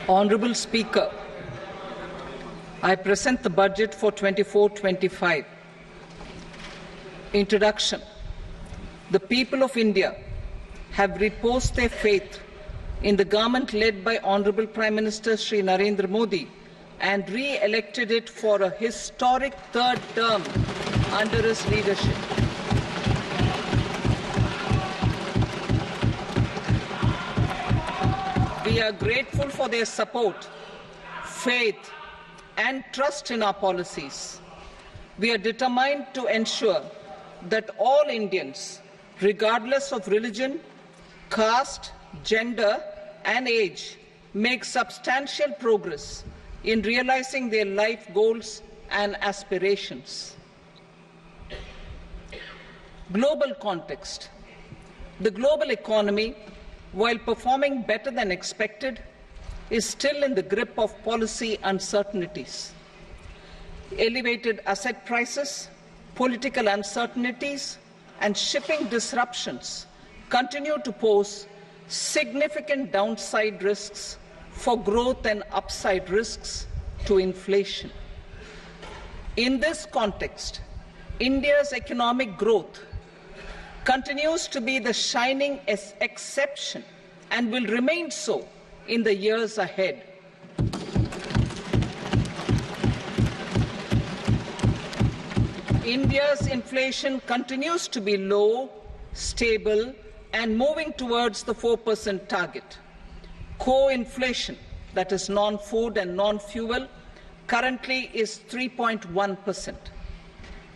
Honourable Speaker, I present the budget for 24-25. Introduction. The people of India have reposed their faith in the government led by Honourable Prime Minister Shri Narendra Modi and re-elected it for a historic third term under his leadership. We are grateful for their support, faith, and trust in our policies. We are determined to ensure that all Indians, regardless of religion, caste, gender, and age, make substantial progress in realizing their life goals and aspirations. Global context. The global economy, while performing better than expected, is still in the grip of policy uncertainties. Elevated asset prices, political uncertainties, and shipping disruptions continue to pose significant downside risks for growth and upside risks to inflation. In this context, India's economic growth continues to be the shining exception and will remain so in the years ahead. India's inflation continues to be low, stable, and moving towards the 4% target. Core inflation, that is non-food and non-fuel, currently is 3.1%.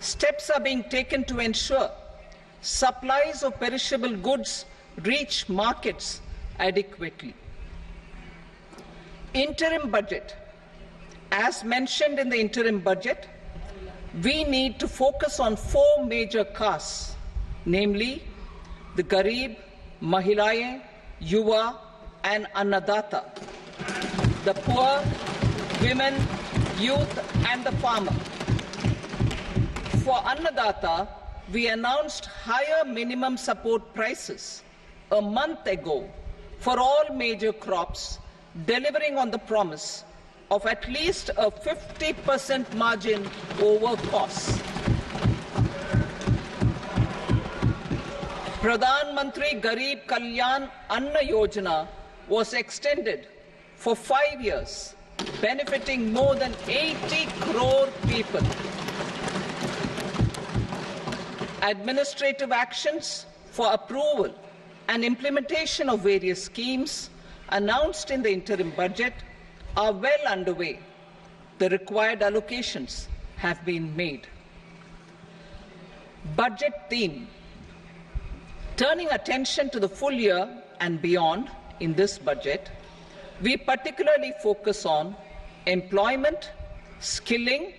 Steps are being taken to ensure supplies of perishable goods reach markets adequately. Interim budget. As mentioned in the interim budget, we need to focus on four major castes, namely the Garib, Mahilaye, Yuva, and Annadata, the poor, women, youth, and the farmer. For Annadata, we announced higher minimum support prices a month ago for all major crops, delivering on the promise of at least a 50% margin over costs. Pradhan Mantri Garib Kalyan Anna Yojana was extended for 5 years, benefiting more than 80 crore people. Administrative actions for approval and implementation of various schemes announced in the interim budget are well underway. The required allocations have been made. Budget theme. Turning attention to the full year and beyond in this budget, we particularly focus on employment, skilling,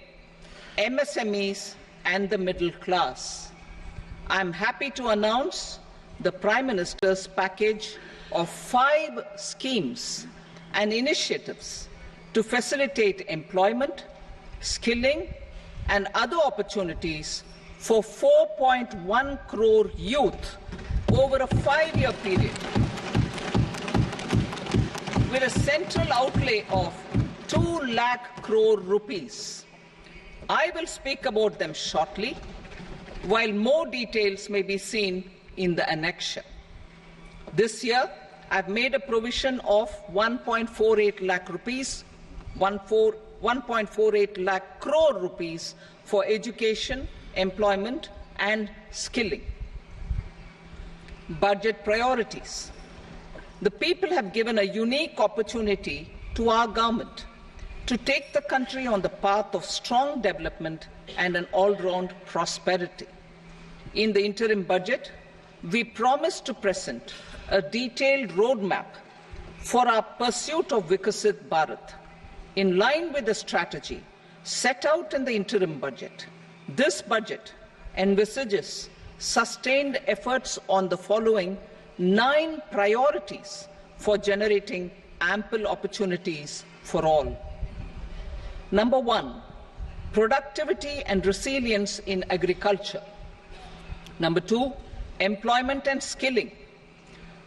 MSMEs, and the middle class. I am happy to announce the Prime Minister's package of 5 schemes and initiatives to facilitate employment, skilling, and other opportunities for 4.1 crore youth over a 5-year period, with a central outlay of 2 lakh crore rupees. I will speak about them shortly, while more details may be seen in the annexure. This year, I've made a provision of 1.48 lakh rupees, 1.48 lakh crore rupees for education, employment, and skilling. Budget priorities. The people have given a unique opportunity to our government to take the country on the path of strong development and an all-round prosperity. In the interim budget, we promise to present a detailed roadmap for our pursuit of Vikasit Bharat. In line with the strategy set out in the interim budget, this budget envisages sustained efforts on the following 9 priorities for generating ample opportunities for all. Number 1, productivity and resilience in agriculture. Number 2, employment and skilling.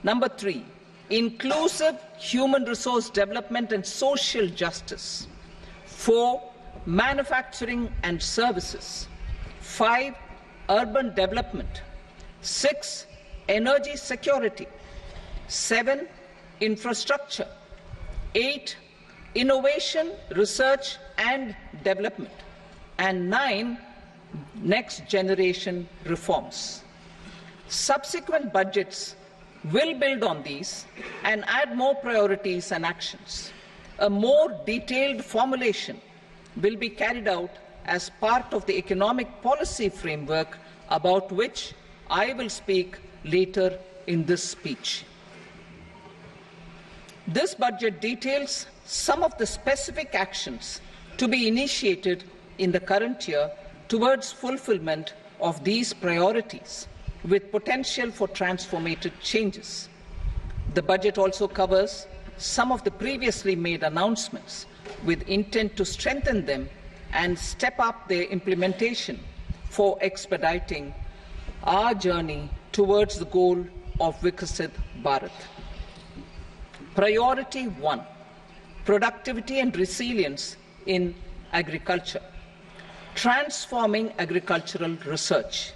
Number 3, inclusive human resource development and social justice. 4. Manufacturing and services. 5. Urban development. 6. Energy security. 7. Infrastructure. 8. Innovation, research and development. And 9. Next generation reforms. Subsequent budgets will build on these and add more priorities and actions. A more detailed formulation will be carried out as part of the economic policy framework about which I will speak later in this speech. This budget details some of the specific actions to be initiated in the current year towards fulfillment of these priorities, with potential for transformative changes. The budget also covers some of the previously made announcements with intent to strengthen them and step up their implementation for expediting our journey towards the goal of Vikasit Bharat. Priority 1, productivity and resilience in agriculture. Transforming agricultural research.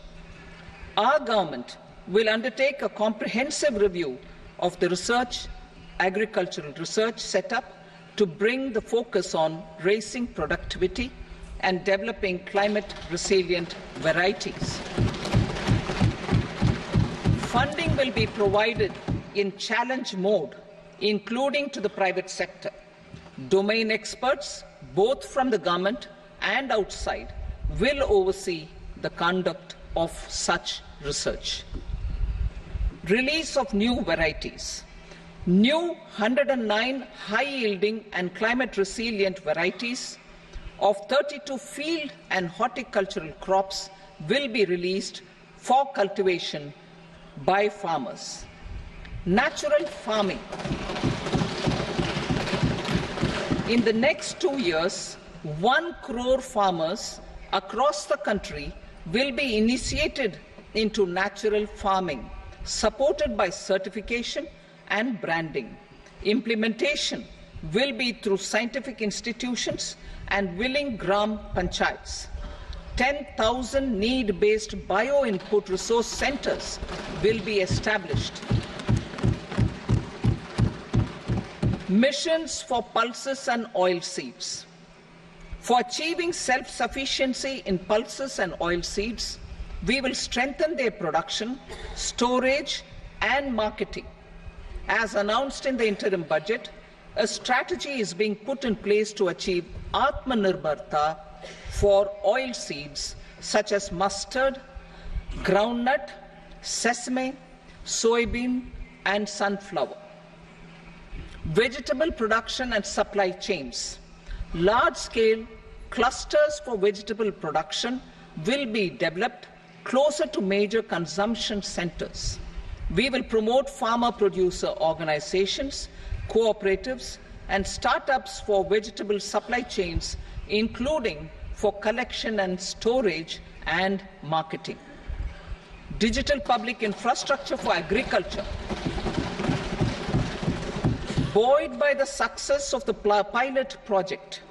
Our government will undertake a comprehensive review of the agricultural research setup to bring the focus on raising productivity and developing climate-resilient varieties. Funding will be provided in challenge mode, including to the private sector. Domain experts, both from the government and outside, will oversee the conduct of such research. Release of new varieties. New 109 high-yielding and climate-resilient varieties of 32 field and horticultural crops will be released for cultivation by farmers. Natural farming. In the next 2 years, 1 crore farmers across the country will be initiated into natural farming, supported by certification and branding. Implementation will be through scientific institutions and willing gram panchayats. 10,000 need-based bio-input resource centers will be established. Missions for pulses and oilseeds. For achieving self-sufficiency in pulses and oilseeds, we will strengthen their production, storage and marketing. As announced in the interim budget, a strategy is being put in place to achieve Atmanirbharta for oilseeds such as mustard, groundnut, sesame, soybean and sunflower. Vegetable production and supply chains. Large-scale clusters for vegetable production will be developed closer to major consumption centers. We will promote farmer-producer organizations, cooperatives, and startups for vegetable supply chains, including for collection and storage and marketing. Digital public infrastructure for agriculture. Buoyed by the success of the pilot project,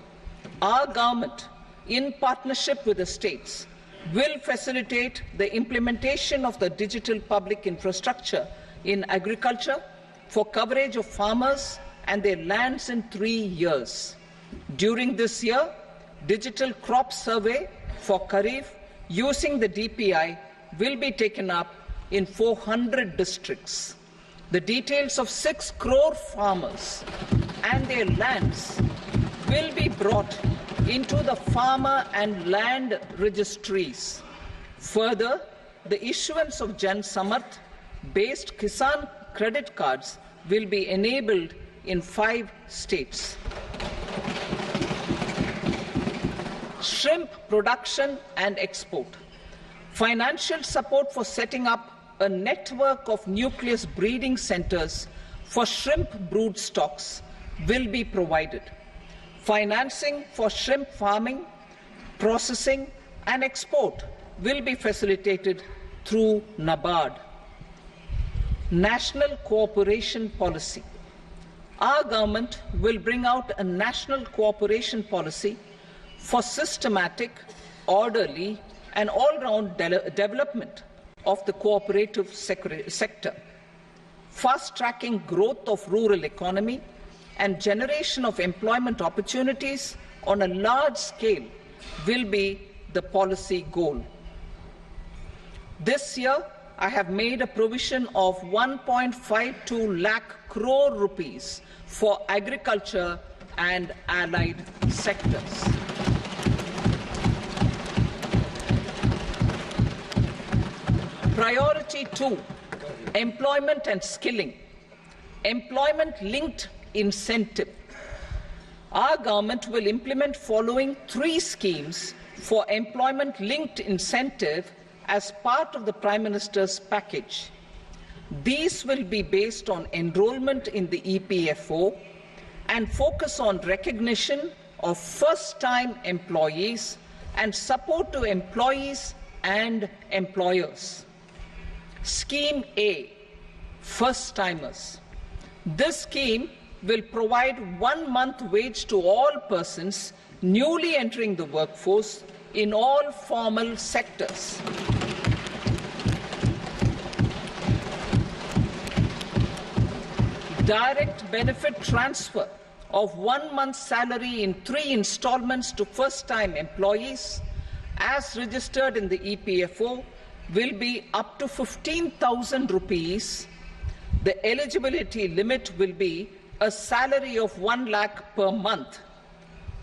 our government, in partnership with the states, will facilitate the implementation of the digital public infrastructure in agriculture for coverage of farmers and their lands in 3 years. During this year, digital crop survey for Kharif using the DPI will be taken up in 400 districts. The details of 6 crore farmers and their lands will be brought into the farmer and land registries. Further, the issuance of Samarth-based Kisan credit cards will be enabled in 5 states. Shrimp production and export. Financial support for setting up a network of nucleus breeding centers for shrimp brood stocks will be provided. Financing for shrimp farming, processing and export will be facilitated through NABARD. national cooperation policy. Our government will bring out a national cooperation policy for systematic, orderly and all-round development of the cooperative sector, fast-tracking growth of rural economy and generation of employment opportunities on a large scale will be the policy goal. This year, I have made a provision of 1.52 lakh crore rupees for agriculture and allied sectors. Priority 2, employment and skilling. Employment-linked incentive. Our government will implement following 3 schemes for employment-linked incentive as part of the Prime Minister's package. These will be based on enrollment in the EPFO and focus on recognition of first-time employees and support to employees and employers. Scheme A, first-timers. This scheme will provide 1 month wage to all persons newly entering the workforce in all formal sectors. Direct benefit transfer of 1 month's salary in 3 installments to first-time employees as registered in the EPFO will be up to 15,000 rupees. The eligibility limit will be a salary of 1 lakh per month.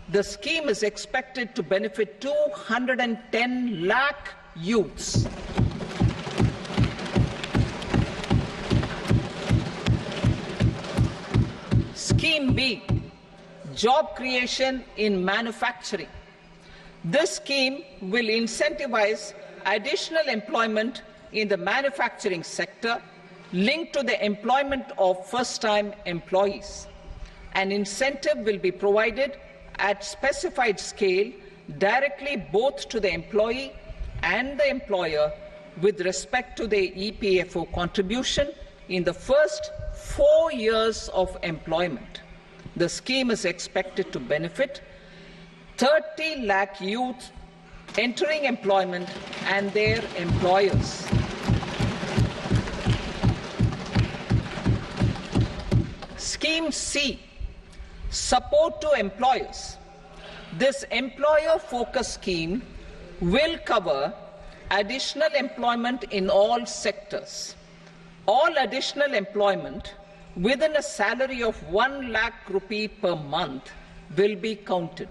The scheme is expected to benefit 210 lakh youths. Scheme B, job creation in manufacturing. This scheme will incentivize additional employment in the manufacturing sector linked to the employment of first-time employees. An incentive will be provided at specified scale directly both to the employee and the employer with respect to the EPFO contribution in the first 4 years of employment. The scheme is expected to benefit 30 lakh youth entering employment and their employers. Scheme C, support to employers. This employer-focused scheme will cover additional employment in all sectors. All additional employment within a salary of 1 lakh rupee per month will be counted.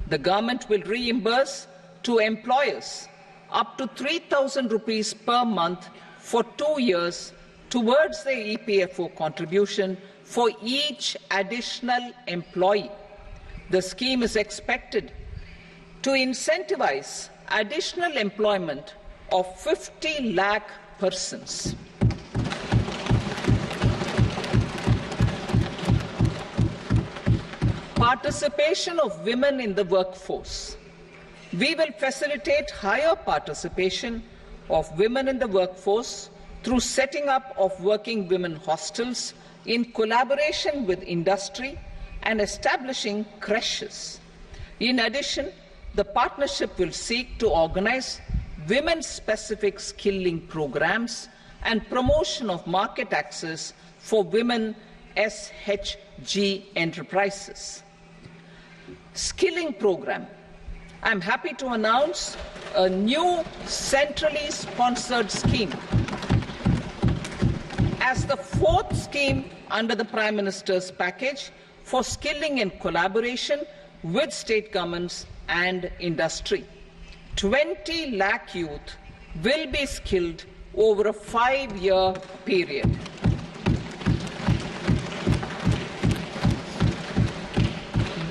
The government will reimburse to employers up to 3,000 rupees per month for 2 years towards the EPFO contribution for each additional employee. The scheme is expected to incentivize additional employment of 50 lakh persons. Participation of women in the workforce. We will facilitate higher participation of women in the workforce through setting up of working women hostels in collaboration with industry and establishing creches. In addition, the partnership will seek to organize women-specific skilling programs and promotion of market access for women SHG enterprises. Skilling program. I am happy to announce a new centrally sponsored scheme as the 4th scheme under the Prime Minister's package for skilling in collaboration with state governments and industry. 20 lakh youth will be skilled over a 5-year period.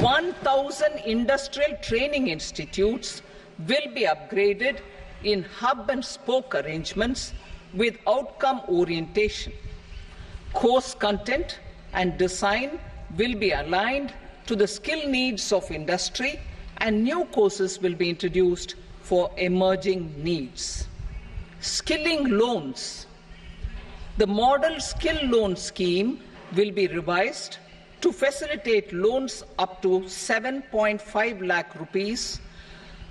(1,000 industrial training institutes will be upgraded in hub and spoke arrangements with outcome orientation. Course content and design will be aligned to the skill needs of industry, and new courses will be introduced for emerging needs. Skilling loans. The model skill loan scheme will be revised to facilitate loans up to 7.5 lakh rupees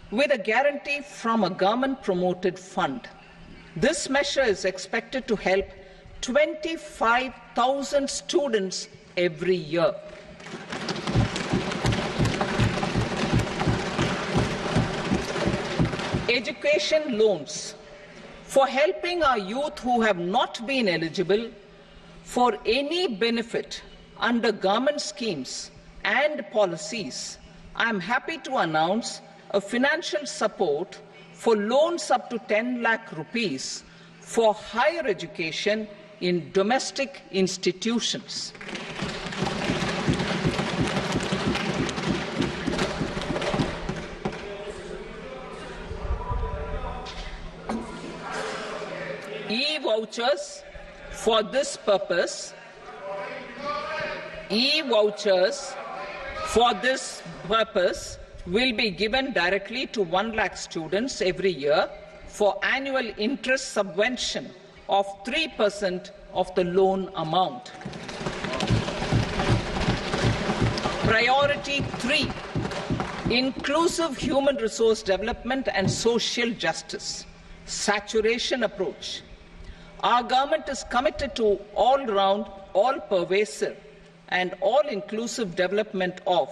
with a guarantee from a government-promoted fund. This measure is expected to help 25,000 students every year. Education loans for helping our youth who have not been eligible for any benefit under government schemes and policies. I am happy to announce a financial support for loans up to 10 lakh rupees for higher education in domestic institutions. E-vouchers for this purpose. E-vouchers for this purpose will be given directly to 1 lakh students every year for annual interest subvention of 3% of the loan amount. Priority 3, inclusive human resource development and social justice. Saturation approach. Our government is committed to all-round, all-pervasive and all-inclusive development of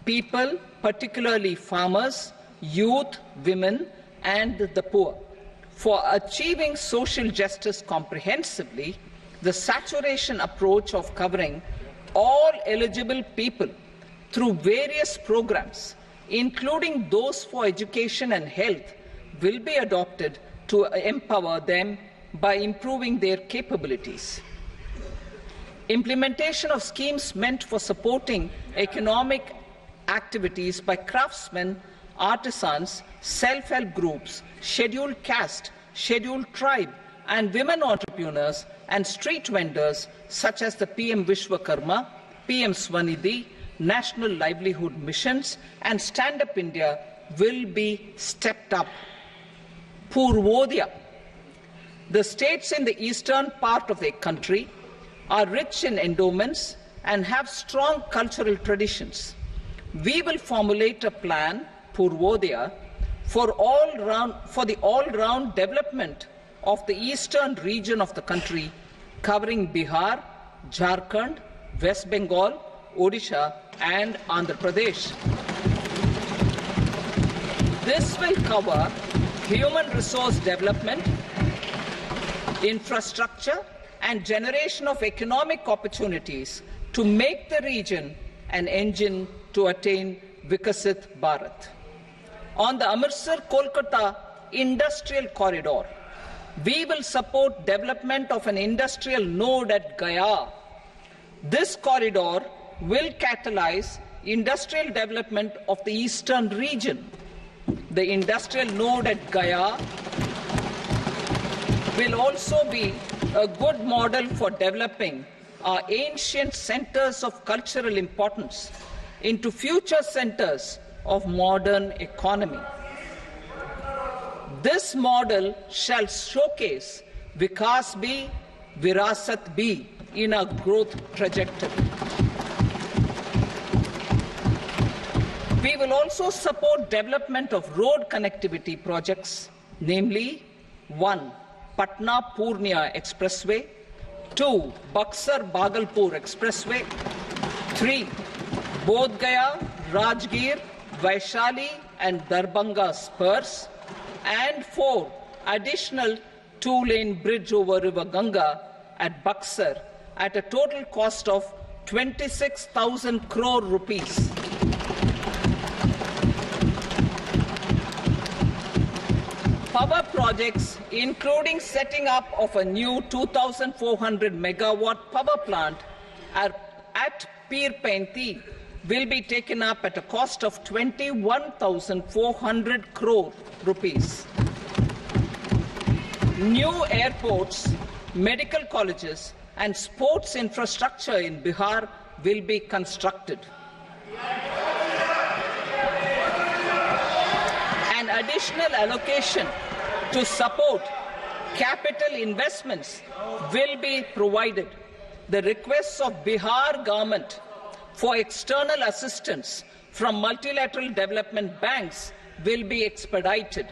people, particularly farmers, youth, women and the poor. For achieving social justice comprehensively, the saturation approach of covering all eligible people through various programs, including those for education and health, will be adopted to empower them by improving their capabilities. Implementation of schemes meant for supporting economic activities by craftsmen, artisans, self-help groups, scheduled caste, scheduled tribe, and women entrepreneurs and street vendors such as the PM Vishwakarma, PM Swanidhi, National Livelihood Missions, and Stand Up India will be stepped up. Purvodaya. The states in the eastern part of the country are rich in endowments and have strong cultural traditions. We will formulate a plan, Purvodaya, for the all-round development of the eastern region of the country, covering Bihar, Jharkhand, West Bengal, Odisha, and Andhra Pradesh. This will cover human resource development, infrastructure, and generation of economic opportunities to make the region an engine to attain Vikasit Bharat. On the Amritsar-Kolkata Industrial Corridor, we will support development of an industrial node at Gaya. This corridor will catalyze industrial development of the eastern region. The industrial node at Gaya will also be a good model for developing our ancient centers of cultural importance into future centers of modern economy. This model shall showcase Vikas Bhi, Virasat Bhi in our growth trajectory. We will also support development of road connectivity projects, namely 1. Patna-Purnia Expressway, 2. Buxar-Bhagalpur Expressway, 3. Bodh Gaya, Rajgir, Vaishali and Darbhanga spurs, and 4. Additional 2-lane bridge over River Ganga at Buxar at a total cost of 26,000 crore rupees. Power projects, including setting up of a new 2,400 megawatt power plant at Pir Painti, will be taken up at a cost of 21,400 crore rupees. New airports, medical colleges, and sports infrastructure in Bihar will be constructed. An additional allocation to support capital investments will be provided. The requests of Bihar government for external assistance from multilateral development banks will be expedited.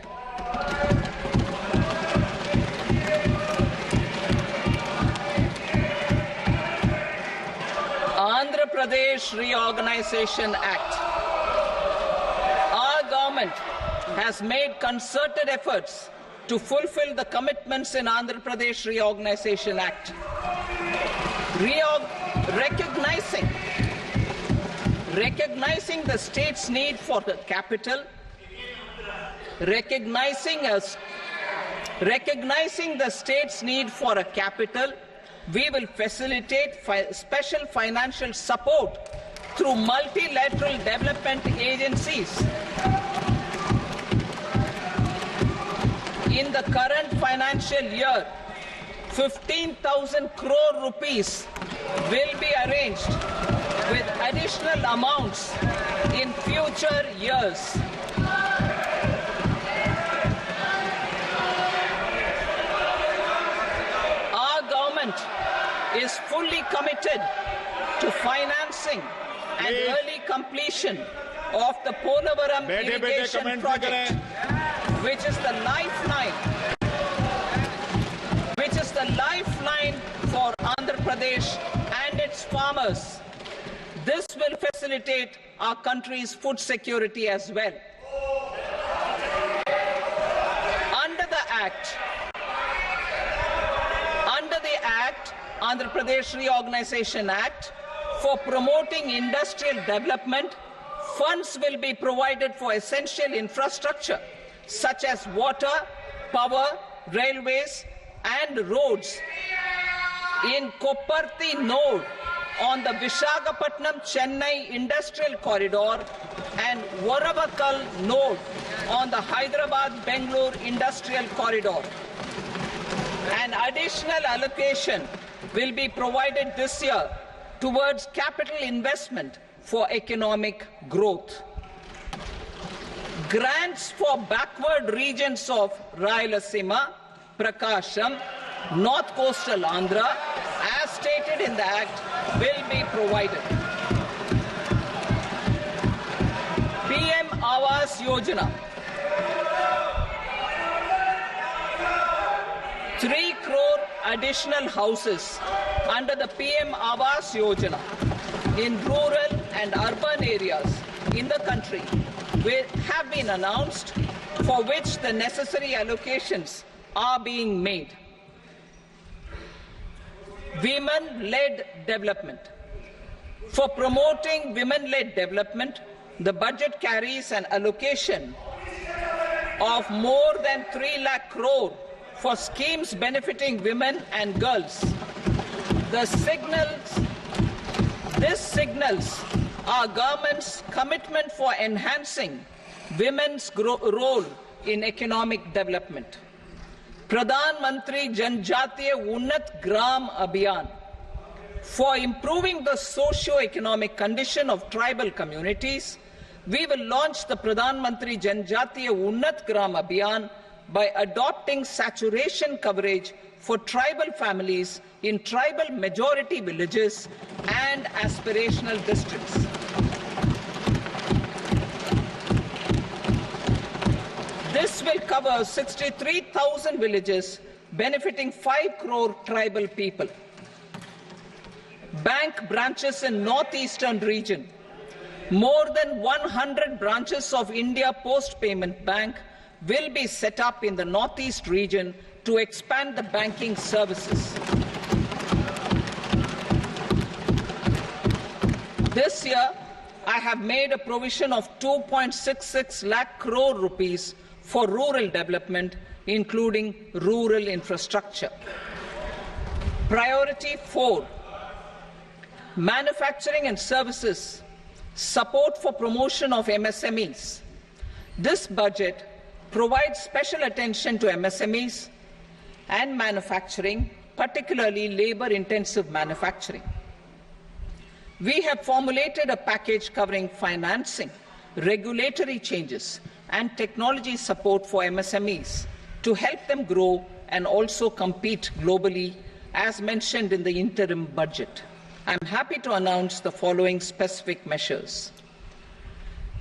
Andhra Pradesh Reorganization Act. Our government has made concerted efforts to fulfill the commitments in Andhra Pradesh Reorganization Act. Recognizing the state's need for the capital, recognizing the state's need for a capital, we will facilitate special financial support through multilateral development agencies. In the current financial year, 15,000 crore rupees will be arranged with additional amounts in future years. Our government is fully committed to financing and early completion of the Polavaram irrigation project, which is the lifeline for Andhra Pradesh and its farmers. This will facilitate our country's food security as well. Under the Andhra Pradesh Reorganization Act, for promoting industrial development, funds will be provided for essential infrastructure such as water, power, railways and roads. In Kopparthi node on the Visakhapatnam-Chennai Industrial Corridor and Varavakal node on the Hyderabad-Bengaluru Industrial Corridor. An additional allocation will be provided this year towards capital investment for economic growth. Grants for backward regions of Rayalaseema, Prakasham, North Coastal Andhra, as stated in the Act, will be provided. PM Awas Yojana. 3 crore additional houses under the PM Awas Yojana in rural and urban areas in the country have been announced, for which the necessary allocations are being made. Women-led development. For promoting women-led development, the budget carries an allocation of more than 3 lakh crore for schemes benefiting women and girls. This signals our government's commitment for enhancing women's role in economic development. Pradhan Mantri Janjatiya Unnat Gram Abhiyan. For improving the socio-economic condition of tribal communities, we will launch the Pradhan Mantri Janjatiya Unnat Gram Abhiyan by adopting saturation coverage for tribal families in tribal majority villages and aspirational districts. This will cover 63,000 villages, benefiting 5 crore tribal people. Bank branches in northeastern region. More than 100 branches of India Post Payment Bank will be set up in the northeast region to expand the banking services. This year, I have made a provision of 2.66 lakh crore rupees for rural development, including rural infrastructure. Priority 4, manufacturing and services, support for promotion of MSMEs. This budget provides special attention to MSMEs and manufacturing, particularly labor-intensive manufacturing. We have formulated a package covering financing, regulatory changes, and technology support for MSMEs to help them grow and also compete globally, as mentioned in the interim budget. I'm happy to announce the following specific measures.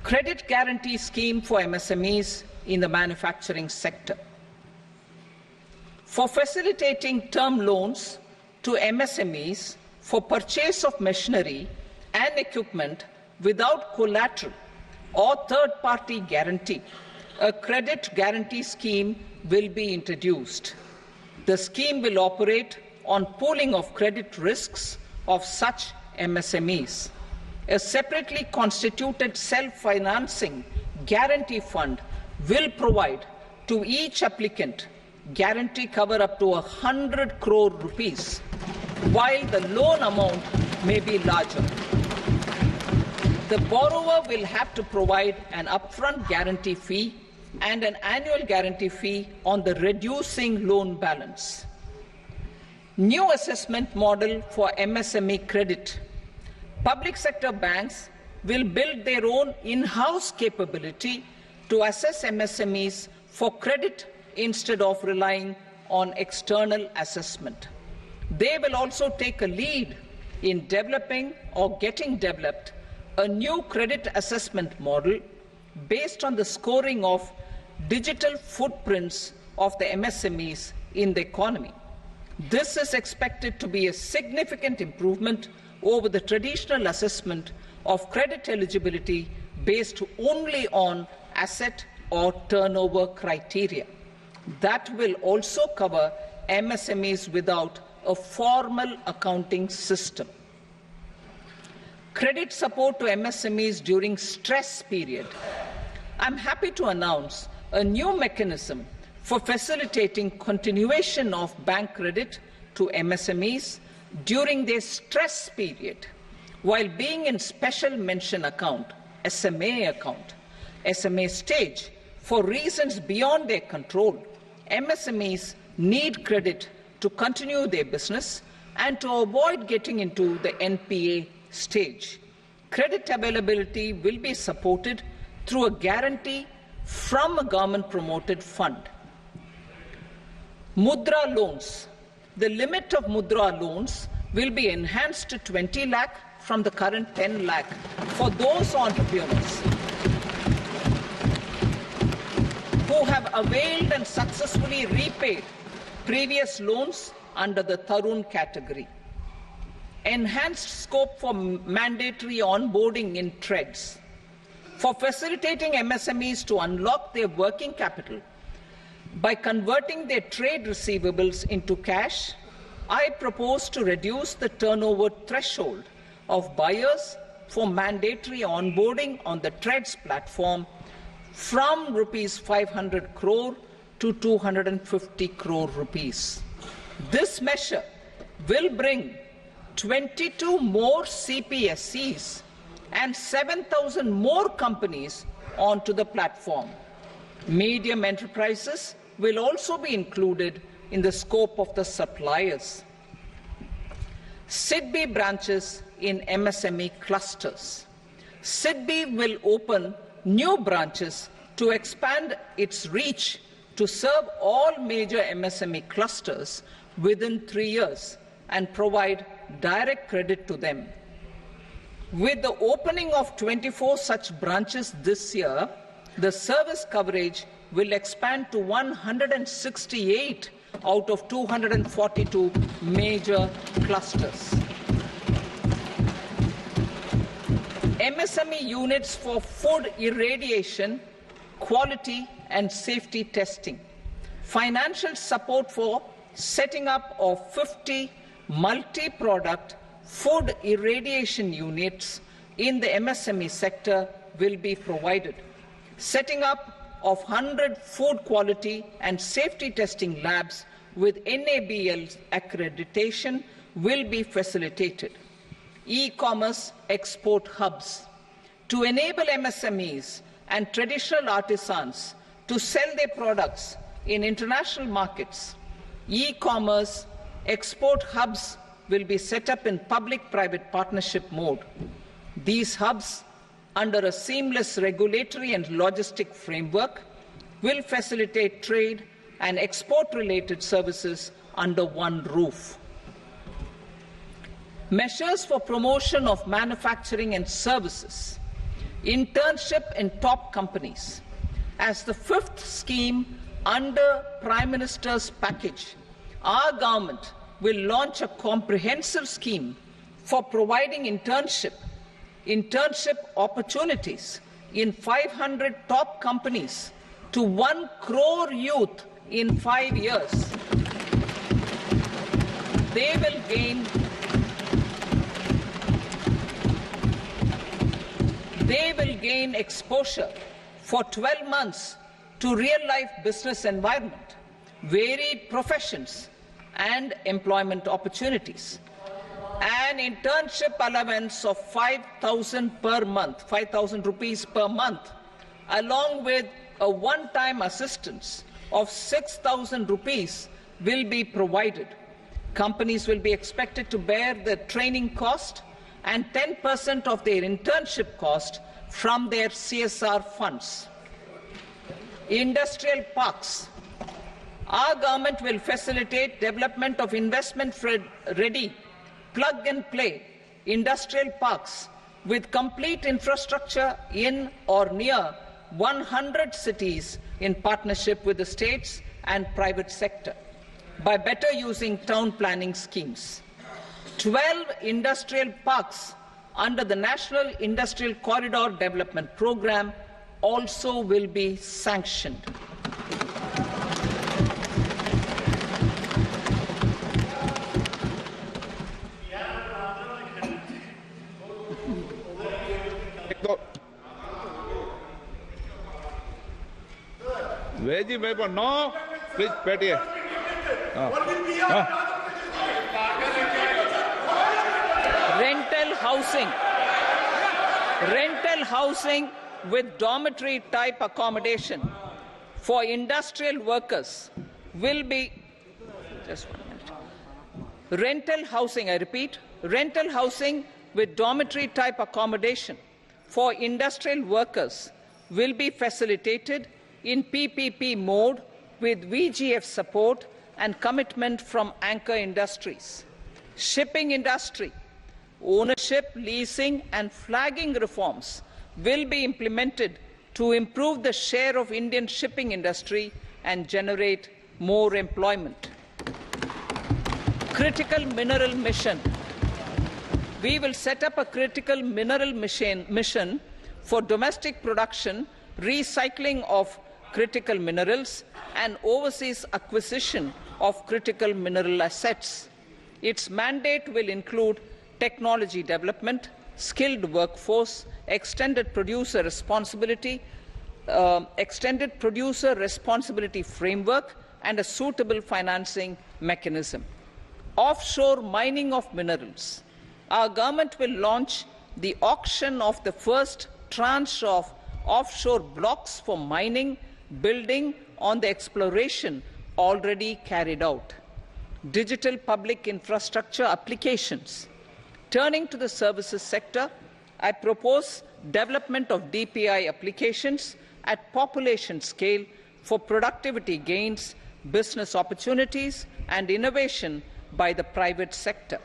Credit guarantee scheme for MSMEs in the manufacturing sector. For facilitating term loans to MSMEs for purchase of machinery and equipment without collateral or third-party guarantee, a credit guarantee scheme will be introduced. The scheme will operate on pooling of credit risks of such MSMEs. A separately constituted self-financing guarantee fund will provide to each applicant guarantee cover up to 100 crore rupees, while the loan amount may be larger. The borrower will have to provide an upfront guarantee fee and an annual guarantee fee on the reducing loan balance. New assessment model for MSME credit. Public sector banks will build their own in-house capability to assess MSMEs for credit instead of relying on external assessment. They will also take a lead in developing or getting developed a new credit assessment model based on the scoring of digital footprints of the MSMEs in the economy. This is expected to be a significant improvement over the traditional assessment of credit eligibility based only on asset or turnover criteria. That will also cover MSMEs without a formal accounting system. Credit support to MSMEs during stress period. I'm happy to announce a new mechanism for facilitating continuation of bank credit to MSMEs during their stress period while being in special mention account, SMA stage, for reasons beyond their control. MSMEs need credit to continue their business and to avoid getting into the NPA stage. Credit availability will be supported through a guarantee from a government-promoted fund. Mudra loans. The limit of Mudra loans will be enhanced to 20 lakh from the current 10 lakh for those entrepreneurs who have availed and successfully repaid previous loans under the Tarun category. Enhanced scope for mandatory onboarding in trades. For facilitating MSMEs to unlock their working capital by converting their trade receivables into cash, I propose to reduce the turnover threshold of buyers for mandatory onboarding on the trades platform from rupees 500 crore to 250 crore rupees. This measure will bring 22 more CPSCs and 7,000 more companies onto the platform. Medium enterprises will also be included in the scope of the suppliers. SIDBI branches in MSME clusters. SIDBI will open new branches to expand its reach to serve all major MSME clusters within 3 years and provide direct credit to them. With the opening of 24 such branches this year, the service coverage will expand to 168 out of 242 major clusters. MSME units for food irradiation, quality and safety testing. Financial support for setting up of 50 multi-product food irradiation units in the MSME sector will be provided. Setting up of 100 food quality and safety testing labs with NABL accreditation will be facilitated. E-commerce export hubs. To enable MSMEs and traditional artisans to sell their products in international markets, e-commerce export hubs will be set up in public-private partnership mode. These hubs, under a seamless regulatory and logistic framework, will facilitate trade and export-related services under one roof. Measures for promotion of manufacturing and services, internship in top companies. As the fifth scheme under Prime Minister's package, our government will launch a comprehensive scheme for providing internship opportunities in 500 top companies to 1 crore youth in 5 years. They will gain exposure for 12 months to real-life business environment, varied professions and employment opportunities. An internship allowance of 5,000 per month, 5,000 rupees per month, along with a one-time assistance of 6,000 rupees will be provided. Companies will be expected to bear the training cost and 10% of their internship cost from their CSR funds. Industrial parks. Our government will facilitate development of investment-ready, plug-and-play industrial parks with complete infrastructure in or near 100 cities in partnership with the states and private sector by better using town planning schemes. 12 industrial parks under the National Industrial Corridor Development Programme also will be sanctioned. Veji paper, no. Please, Petty. Rental housing with dormitory type accommodation for industrial workers will be, just 1 minute. Rental housing, I repeat, rental housing with dormitory type accommodation for industrial workers will be facilitated in PPP mode with VGF support and commitment from anchor industries. Shipping industry, ownership, leasing and flagging reforms will be implemented to improve the share of Indian shipping industry and generate more employment. Critical mineral mission. We will set up a critical mineral mission for domestic production, recycling of critical minerals and overseas acquisition of critical mineral assets. Its mandate will include technology development, skilled workforce, extended producer responsibility framework and a suitable financing mechanism. Offshore mining of minerals. Our government will launch the auction of the first tranche of offshore blocks for mining, building on the exploration already carried out. Digital public infrastructure applications. Turning to the services sector, I propose development of DPI applications at population scale for productivity gains, business opportunities and innovation by the private sector.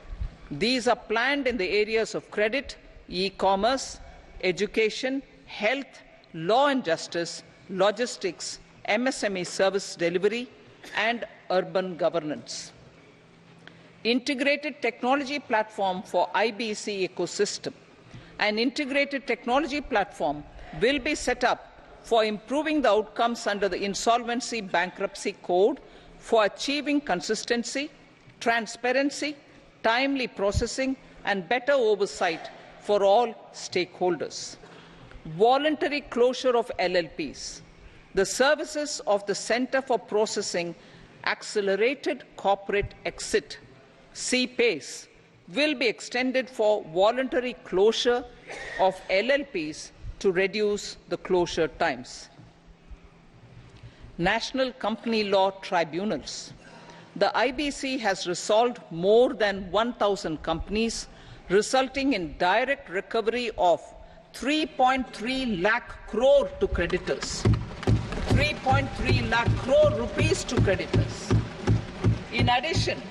These are planned in the areas of credit, e-commerce, education, health, law and justice, logistics, MSME service delivery and urban governance. Integrated technology platform for IBC ecosystem. An integrated technology platform will be set up for improving the outcomes under the Insolvency Bankruptcy Code for achieving consistency, transparency, timely processing and better oversight for all stakeholders. Voluntary closure of LLPs. The services of the Centre for Processing Accelerated Corporate Exit, CPACE, will be extended for voluntary closure of LLPs to reduce the closure times. National Company Law Tribunals. The IBC has resolved more than 1,000 companies, resulting in direct recovery of 3.3 lakh crore to creditors. 3.3 lakh crore rupees to creditors. In addition,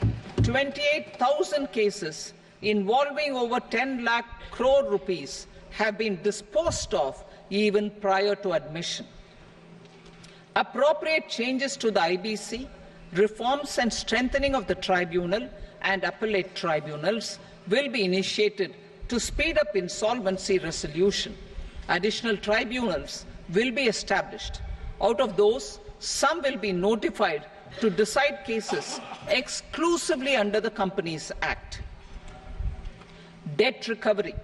28,000 cases involving over 10 lakh crore rupees have been disposed of even prior to admission. Appropriate changes to the IBC, reforms and strengthening of the tribunal and appellate tribunals will be initiated to speed up insolvency resolution. Additional tribunals will be established. Out of those, some will be notified to decide cases exclusively under the Companies Act. Debt recovery.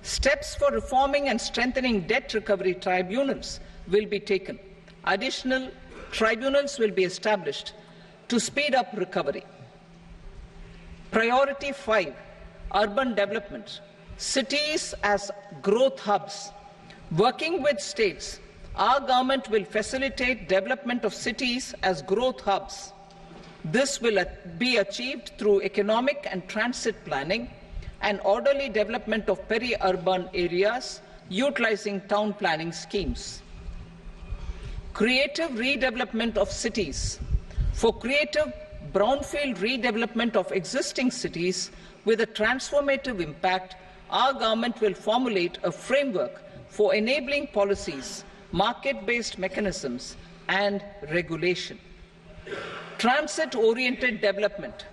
Steps for reforming and strengthening debt recovery tribunals will be taken. Additional tribunals will be established to speed up recovery. Priority 5, urban development. Cities as growth hubs. Working with states, our government will facilitate development of cities as growth hubs. This will be achieved through economic and transit planning and orderly development of peri-urban areas utilizing town planning schemes. Creative redevelopment of cities. For creative brownfield redevelopment of existing cities with a transformative impact, our government will formulate a framework for enabling policies, market-based mechanisms, and regulation. Transit-oriented development.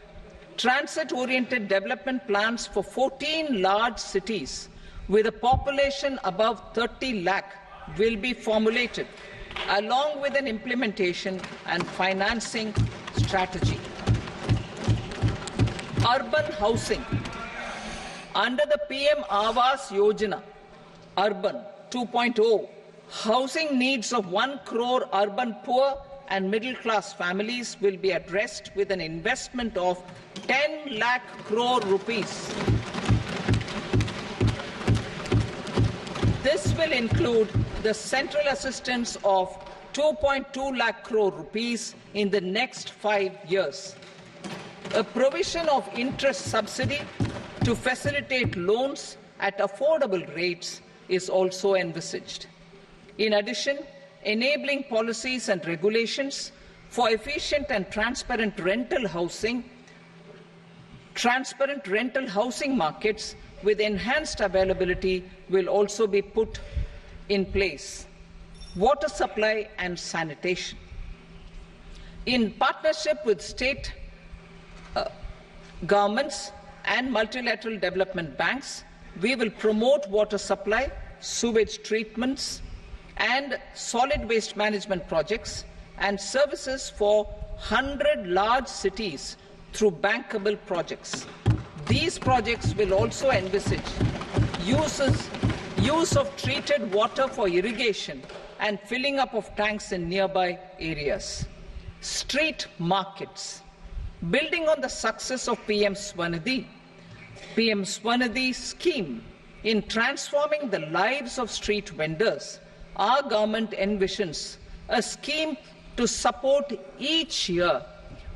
Transit-oriented development plans for 14 large cities with a population above 30 lakh will be formulated, along with an implementation and financing strategy. Urban housing. Under the PM Awas Yojana, Urban 2.0, housing needs of 1 crore urban poor and middle-class families will be addressed with an investment of 10 lakh crore rupees. This will include the central assistance of 2.2 lakh crore rupees in the next 5 years. A provision of interest subsidy to facilitate loans at affordable rates is also envisaged. In addition, enabling policies and regulations for efficient and transparent rental housing markets with enhanced availability will also be put in place. Water supply and sanitation. In partnership with state governments and multilateral development banks, we will promote water supply, sewage treatments, and solid waste management projects and services for 100 large cities through bankable projects. These projects will also envisage use of treated water for irrigation and filling up of tanks in nearby areas. Street markets. Building on the success of PM Swanidhi scheme in transforming the lives of street vendors, our government envisions a scheme to support each year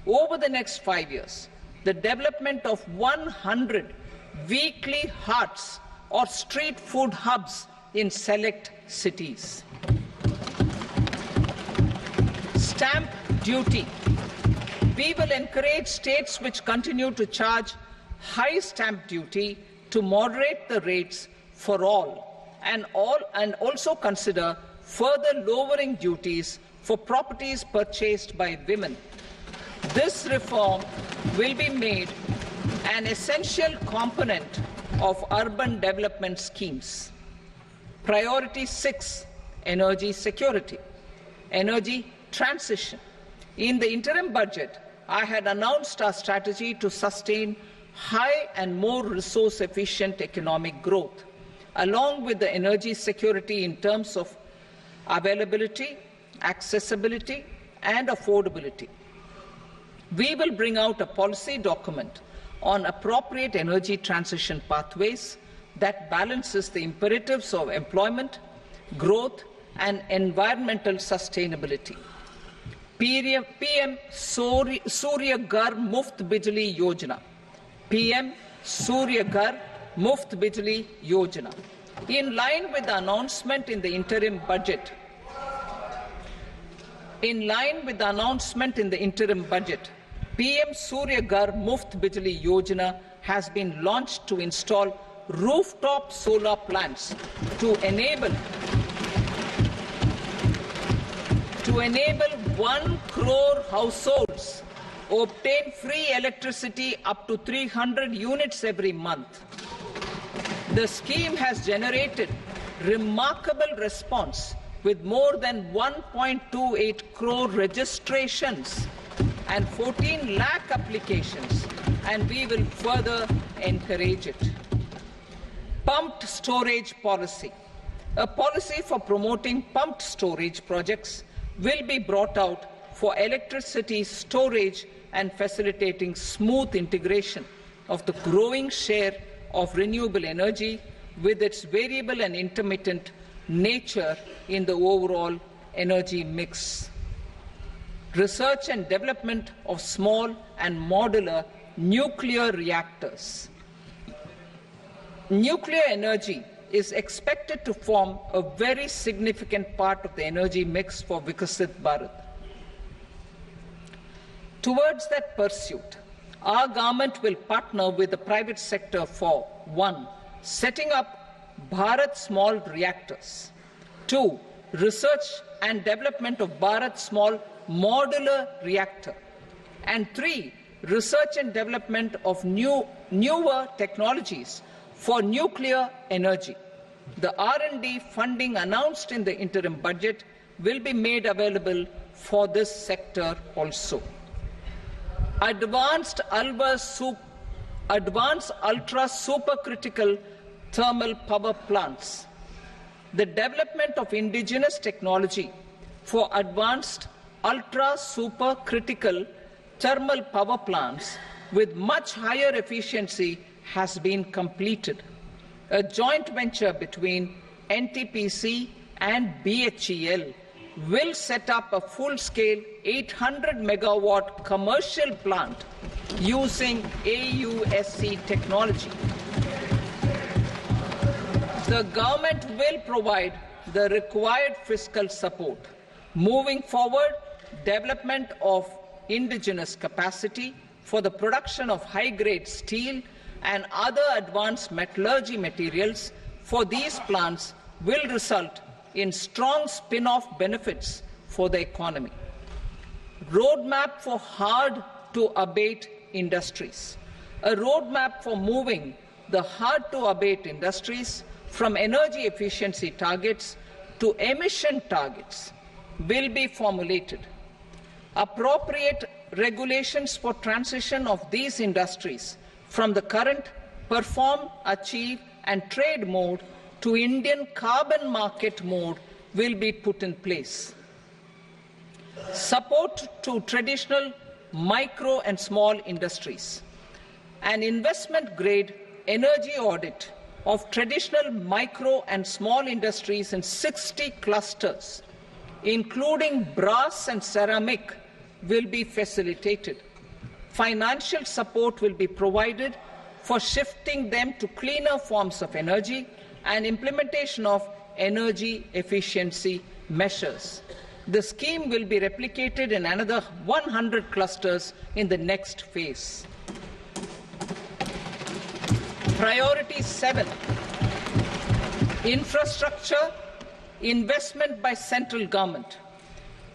over the next 5 years the development of 100 weekly hearts or street food hubs in select cities. Stamp duty. We will encourage states which continue to charge high stamp duty to moderate the rates for all and also consider further lowering duties for properties purchased by women. This reform will be made an essential component of urban development schemes. Priority 6, energy security, energy transition. In the interim budget, I had announced our strategy to sustain high and more resource-efficient economic growth, along with the energy security in terms of availability, accessibility, and affordability. We will bring out a policy document on appropriate energy transition pathways that balances the imperatives of employment, growth, and environmental sustainability. PM Surya Ghar Muft Bijli Yojana. PM Surya Ghar Muft Bijli Yojana. In line with the announcement in the interim budget, In line with the announcement in the interim budget, PM Surya Ghar Muft Bijli Yojana has been launched to install rooftop solar plants to enable 1 crore households obtain free electricity up to 300 units every month. The scheme has generated remarkable response with more than 1.28 crore registrations and 14 lakh applications, and we will further encourage it. Pumped storage policy. A policy for promoting pumped storage projects will be brought out for electricity storage and facilitating smooth integration of the growing share of renewable energy with its variable and intermittent nature in the overall energy mix. Research and development of small and modular nuclear reactors. Nuclear energy is expected to form a very significant part of the energy mix for Vikasit Bharat. Towards that pursuit, our government will partner with the private sector for 1. Setting up Bharat Small Reactors, 2. Research and development of Bharat Small Modular Reactor, and 3. Research and development of newer technologies for nuclear energy. The R&D funding announced in the interim budget will be made available for this sector also. Advanced ultra supercritical thermal power plants. The development of indigenous technology for advanced ultra supercritical thermal power plants with much higher efficiency has been completed. A joint venture between NTPC and BHEL will set up a full-scale 800 megawatt commercial plant using AUSC technology. The government will provide the required fiscal support. Moving forward, development of indigenous capacity for the production of high-grade steel and other advanced metallurgy materials for these plants will result in strong spin-off benefits for the economy. Roadmap for hard-to-abate industries. A roadmap for moving the hard-to-abate industries from energy efficiency targets to emission targets will be formulated. Appropriate regulations for transition of these industries from the current perform, achieve and trade mode to Indian carbon market mode will be put in place. Support to traditional micro and small industries. An investment-grade energy audit of traditional micro and small industries in 60 clusters, including brass and ceramic, will be facilitated. Financial support will be provided for shifting them to cleaner forms of energy and implementation of energy efficiency measures. The scheme will be replicated in another 100 clusters in the next phase. Priority 7, infrastructure investment by central government.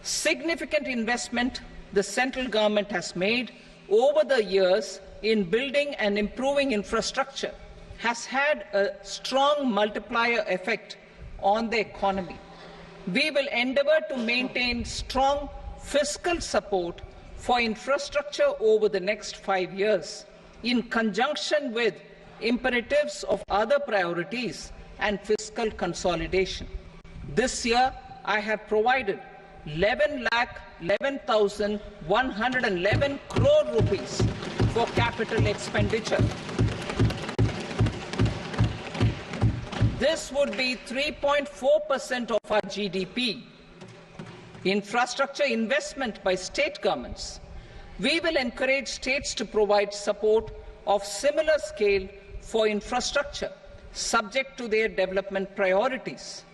Significant investment the central government has made over the years in building and improving infrastructure has had a strong multiplier effect on the economy. We will endeavour to maintain strong fiscal support for infrastructure over the next 5 years in conjunction with imperatives of other priorities and fiscal consolidation. This year, I have provided 11,11,111 crore rupees for capital expenditure. This would be 3.4% of our GDP. Infrastructure investment by state governments. We will encourage states to provide support of similar scale for infrastructure, subject to their development priorities.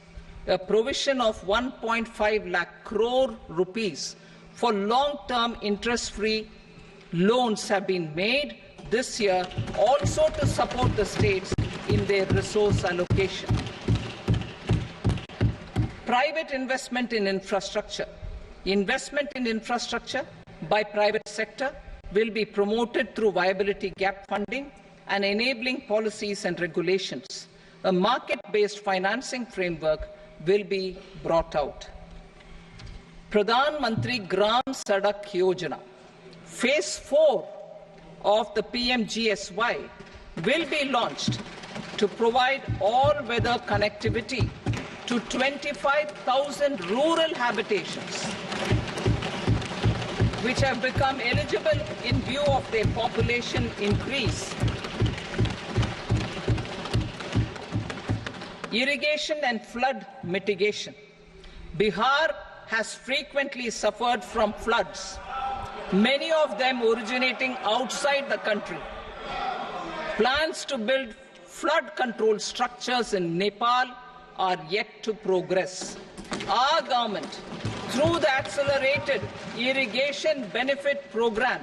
a provision of 1.5 lakh crore rupees for long-term interest-free loans have been made this year, also to support the states in their resource allocation. Private investment in infrastructure. Investment in infrastructure by private sector will be promoted through viability gap funding and enabling policies and regulations. A market-based financing framework will be brought out. Pradhan Mantri Gram Sadak Yojana, Phase 4 of the PMGSY will be launched to provide all-weather connectivity to 25,000 rural habitations, which have become eligible in view of their population increase. Irrigation and flood mitigation. Bihar has frequently suffered from floods, many of them originating outside the country. Plans to build flood control structures in Nepal are yet to progress. Our government, through the Accelerated Irrigation Benefit Program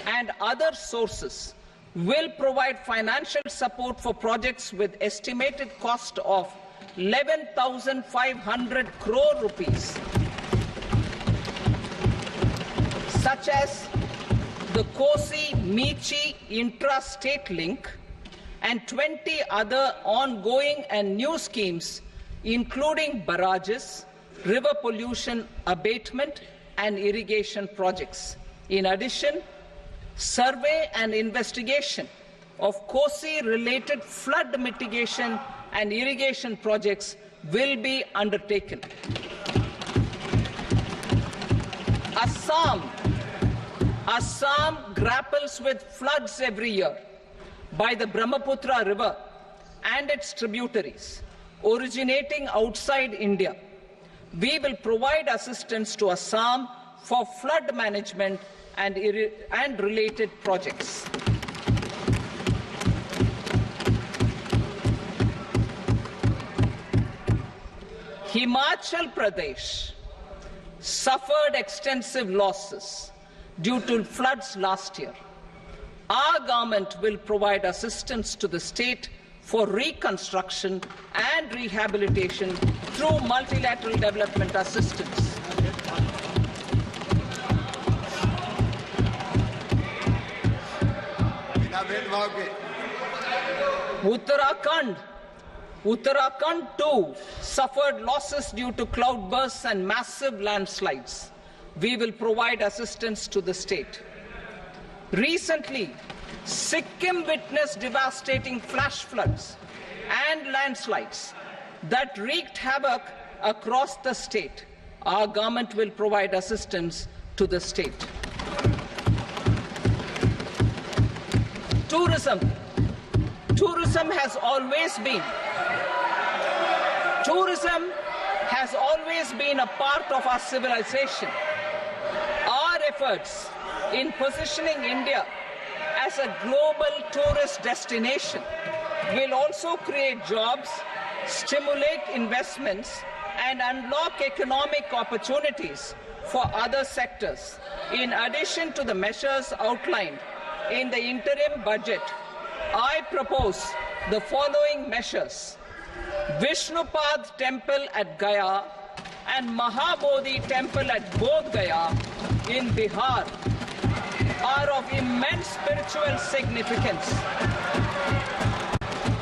and other sources, will provide financial support for projects with estimated cost of 11,500 crore rupees, such as the Kosi-Michi intra-state link and 20 other ongoing and new schemes, including barrages, river pollution abatement and irrigation projects. In addition, survey and investigation of Kosi-related flood mitigation and irrigation projects will be undertaken. Assam grapples with floods every year by the Brahmaputra River and its tributaries originating outside India. We will provide assistance to Assam for flood management and related projects. Himachal Pradesh suffered extensive losses due to floods last year. Our government will provide assistance to the state for reconstruction and rehabilitation through multilateral development assistance. Uttarakhand too suffered losses due to cloudbursts and massive landslides. We will provide assistance to the state. Recently, Sikkim witnessed devastating flash floods and landslides that wreaked havoc across the state. Our government will provide assistance to the state. Tourism has always been a part of our civilization. Our efforts in positioning India as a global tourist destination will also create jobs, stimulate investments, and unlock economic opportunities for other sectors. In addition to the measures outlined in the interim budget, I propose the following measures. Vishnupad Temple at Gaya and Mahabodhi Temple at Bodh Gaya in Bihar are of immense spiritual significance.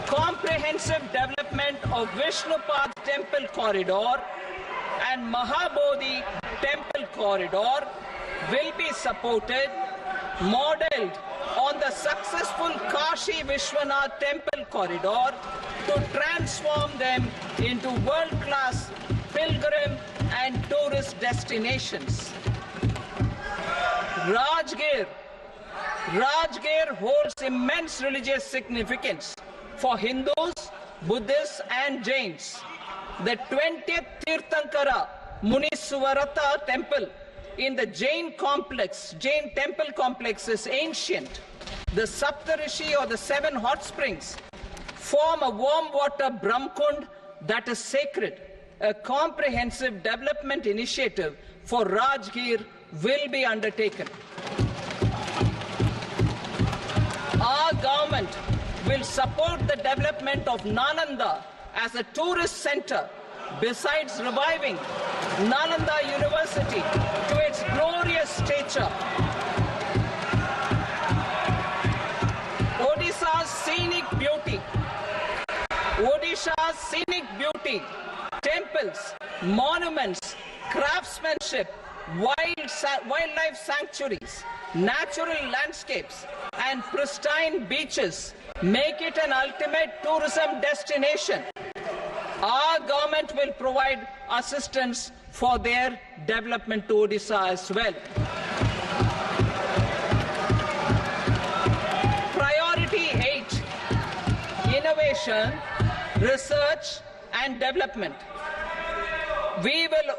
Comprehensive development of Vishnupad Temple Corridor and Mahabodhi Temple Corridor will be supported, modeled on the successful Kashi Vishwanath Temple Corridor, to transform them into world-class pilgrim and tourist destinations. Rajgir holds immense religious significance for Hindus, Buddhists and Jains. The 20th Tirthankara Muniswarata temple in the Jain temple complex is ancient. The Saptarishi, or the 7 hot springs, form a warm water Brahmkund that is sacred. a comprehensive development initiative for Rajgir will be undertaken. Our government will support the development of Nalanda as a tourist center, besides reviving Nalanda University to its glorious stature. Odisha's scenic beauty, temples, monuments, craftsmanship, wildlife sanctuaries, natural landscapes, and pristine beaches make it an ultimate tourism destination. Our government will provide assistance for their development to Odisha as well. Priority 8, innovation, research and development. We will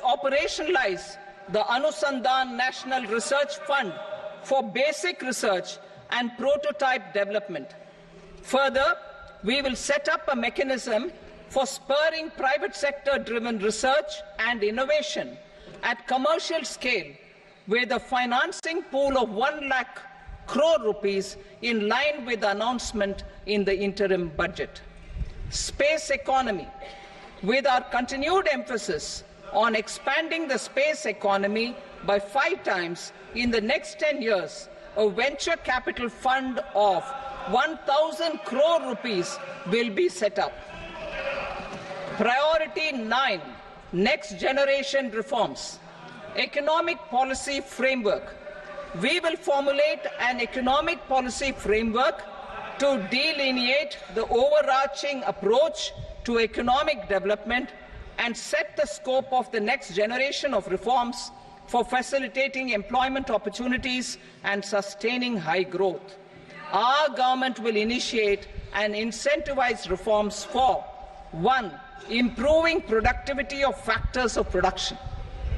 operationalize the Anusandhan National Research Fund for basic research and prototype development. Further, we will set up a mechanism for spurring private sector-driven research and innovation at commercial scale with a financing pool of 1 lakh crore rupees in line with the announcement in the interim budget. Space economy. With our continued emphasis on expanding the space economy by 5 times in the next 10 years, a venture capital fund of 1,000 crore rupees will be set up. Priority 9, next generation reforms. Economic policy framework. We will formulate an economic policy framework to delineate the overarching approach to economic development and set the scope of the next generation of reforms for facilitating employment opportunities and sustaining high growth. Our government will initiate and incentivize reforms for 1. Improving productivity of factors of production,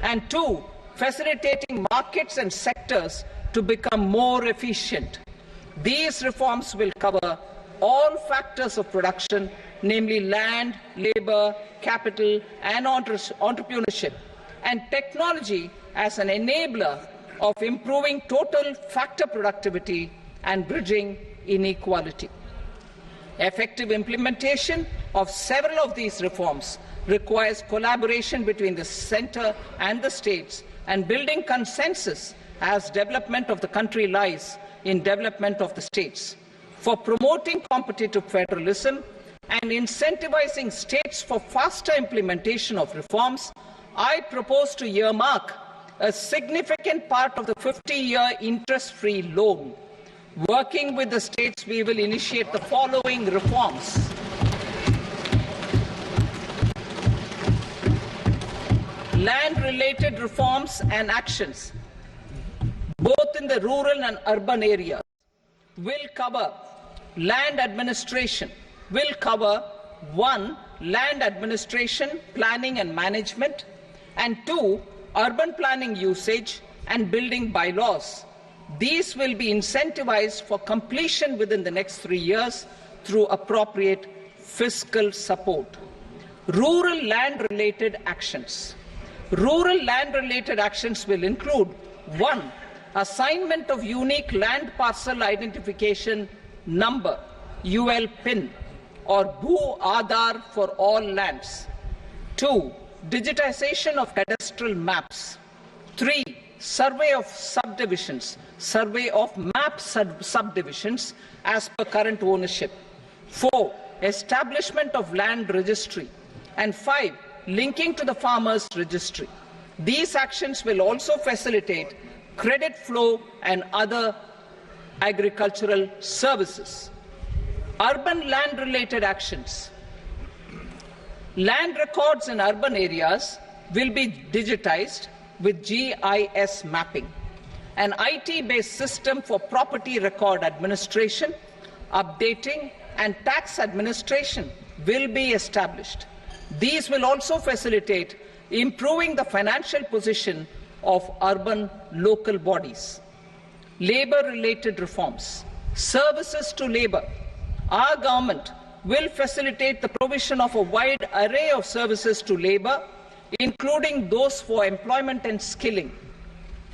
and 2. Facilitating markets and sectors to become more efficient. These reforms will cover all factors of production, namely land, labor, capital, and entrepreneurship, and technology as an enabler of improving total factor productivity and bridging inequality. Effective implementation of several of these reforms requires collaboration between the centre and the states, and building consensus as development of the country lies in development of the states. For promoting competitive federalism and incentivizing states for faster implementation of reforms, I propose to earmark a significant part of the 50-year interest-free loan. Working with the states, we will initiate the following reforms. Land-related reforms and actions, both in the rural and urban areas, will cover land administration, will cover 1. Land administration, planning and management, and 2. Urban planning usage and building bylaws. These will be incentivized for completion within the next 3 years through appropriate fiscal support. Rural land-related actions. Rural land-related actions will include 1. Assignment of unique land parcel identification number, UL PIN, or Bhu Aadhaar for all lands. 2. Digitization of cadastral maps. 3. Survey of subdivisions, survey of map subdivisions as per current ownership. 4. Establishment of land registry. And 5. Linking to the farmers registry. These actions will also facilitate credit flow and other agricultural services. Urban land-related actions. Land records in urban areas will be digitized with GIS mapping. An IT-based system for property record administration, updating, and tax administration will be established. These will also facilitate improving the financial position of urban local bodies. Labor-related reforms. Services to labor. Our government will facilitate the provision of a wide array of services to labour, including those for employment and skilling.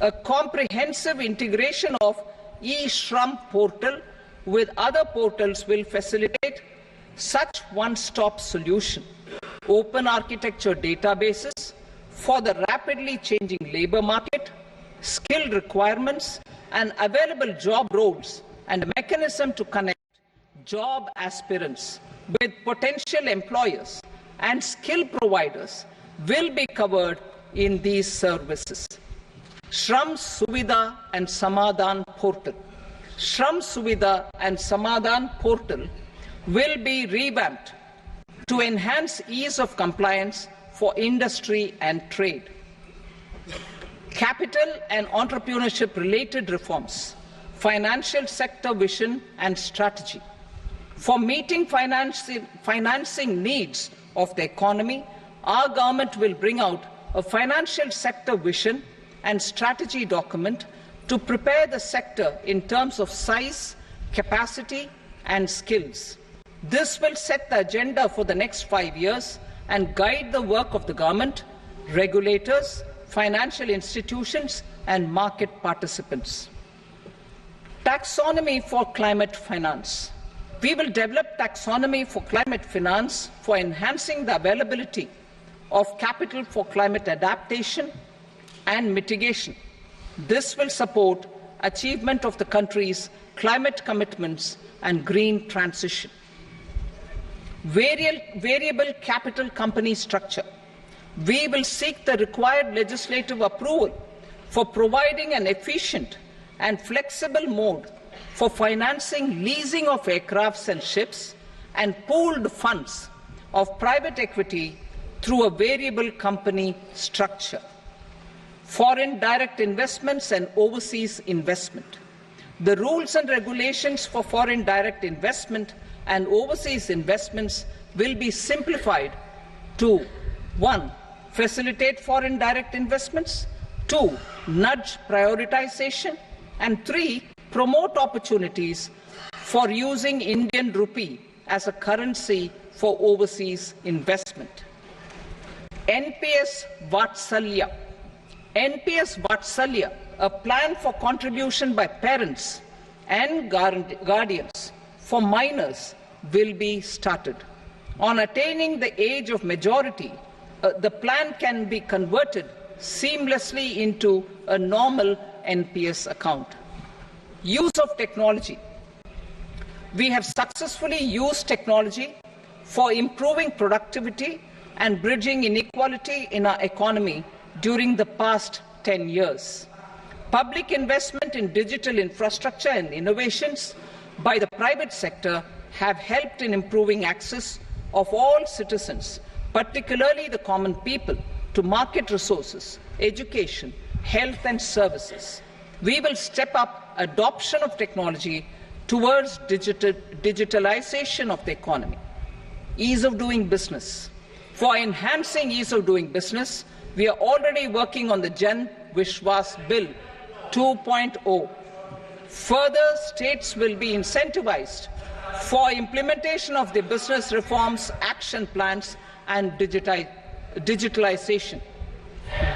A comprehensive integration of e-Shram portal with other portals will facilitate such one-stop solution. Open architecture databases for the rapidly changing labour market, skill requirements and available job roles, and a mechanism to connect job aspirants with potential employers and skill providers will be covered in these services. Shram Suvidha and Samadhan portal. Shram Suvidha and Samadhan portal will be revamped to enhance ease of compliance for industry and trade. Capital and entrepreneurship related reforms, financial sector vision and strategy. For meeting financing needs of the economy, our government will bring out a financial sector vision and strategy document to prepare the sector in terms of size, capacity and skills. This will set the agenda for the next 5 years and guide the work of the government, regulators, financial institutions and market participants. Taxonomy for climate finance. We will develop taxonomy for climate finance for enhancing the availability of capital for climate adaptation and mitigation. This will support achievement of the country's climate commitments and green transition. Variable capital company structure. We will seek the required legislative approval for providing an efficient and flexible mode for financing leasing of aircrafts and ships and pooled funds of private equity through a variable company structure. Foreign direct investments and overseas investment. The rules and regulations for foreign direct investment and overseas investments will be simplified to 1. Facilitate foreign direct investments, 2. Nudge prioritization, and 3. Promote opportunities for using Indian rupee as a currency for overseas investment. NPS Vatsalya. NPS Vatsalya, a plan for contribution by parents and guardians for minors, will be started. On attaining the age of majority, the plan can be converted seamlessly into a normal NPS account. Use of technology. We have successfully used technology for improving productivity and bridging inequality in our economy during the past 10 years. Public investment in digital infrastructure and innovations by the private sector have helped in improving access of all citizens, particularly the common people, to market resources, education, health and services. We will step up adoption of technology towards digitalization of the economy. Ease of doing business. For enhancing ease of doing business, we are already working on the Jan Vishwas Bill 2.0. Further, states will be incentivized for implementation of the business reforms, action plans and digitalization.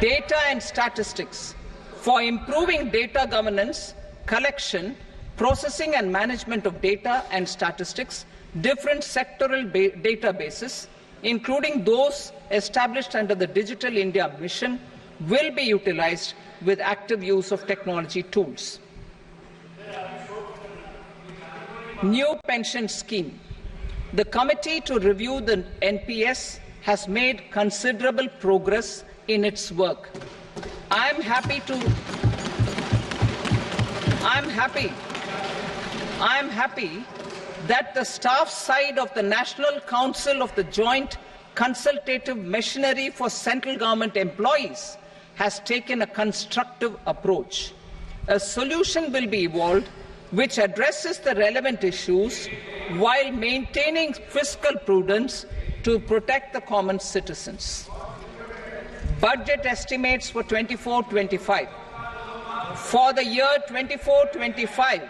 Data and statistics. For improving data governance, collection, processing and management of data and statistics, different sectoral databases, including those established under the Digital India Mission, will be utilized with active use of technology tools. New pension scheme. The committee to review the NPS has made considerable progress in its work. I am happy that the staff side of the National Council of the Joint Consultative Machinery for Central Government Employees has taken a constructive approach. A solution will be evolved which addresses the relevant issues while maintaining fiscal prudence to protect the common citizens. Budget estimates for 24-25. For the year 24-25,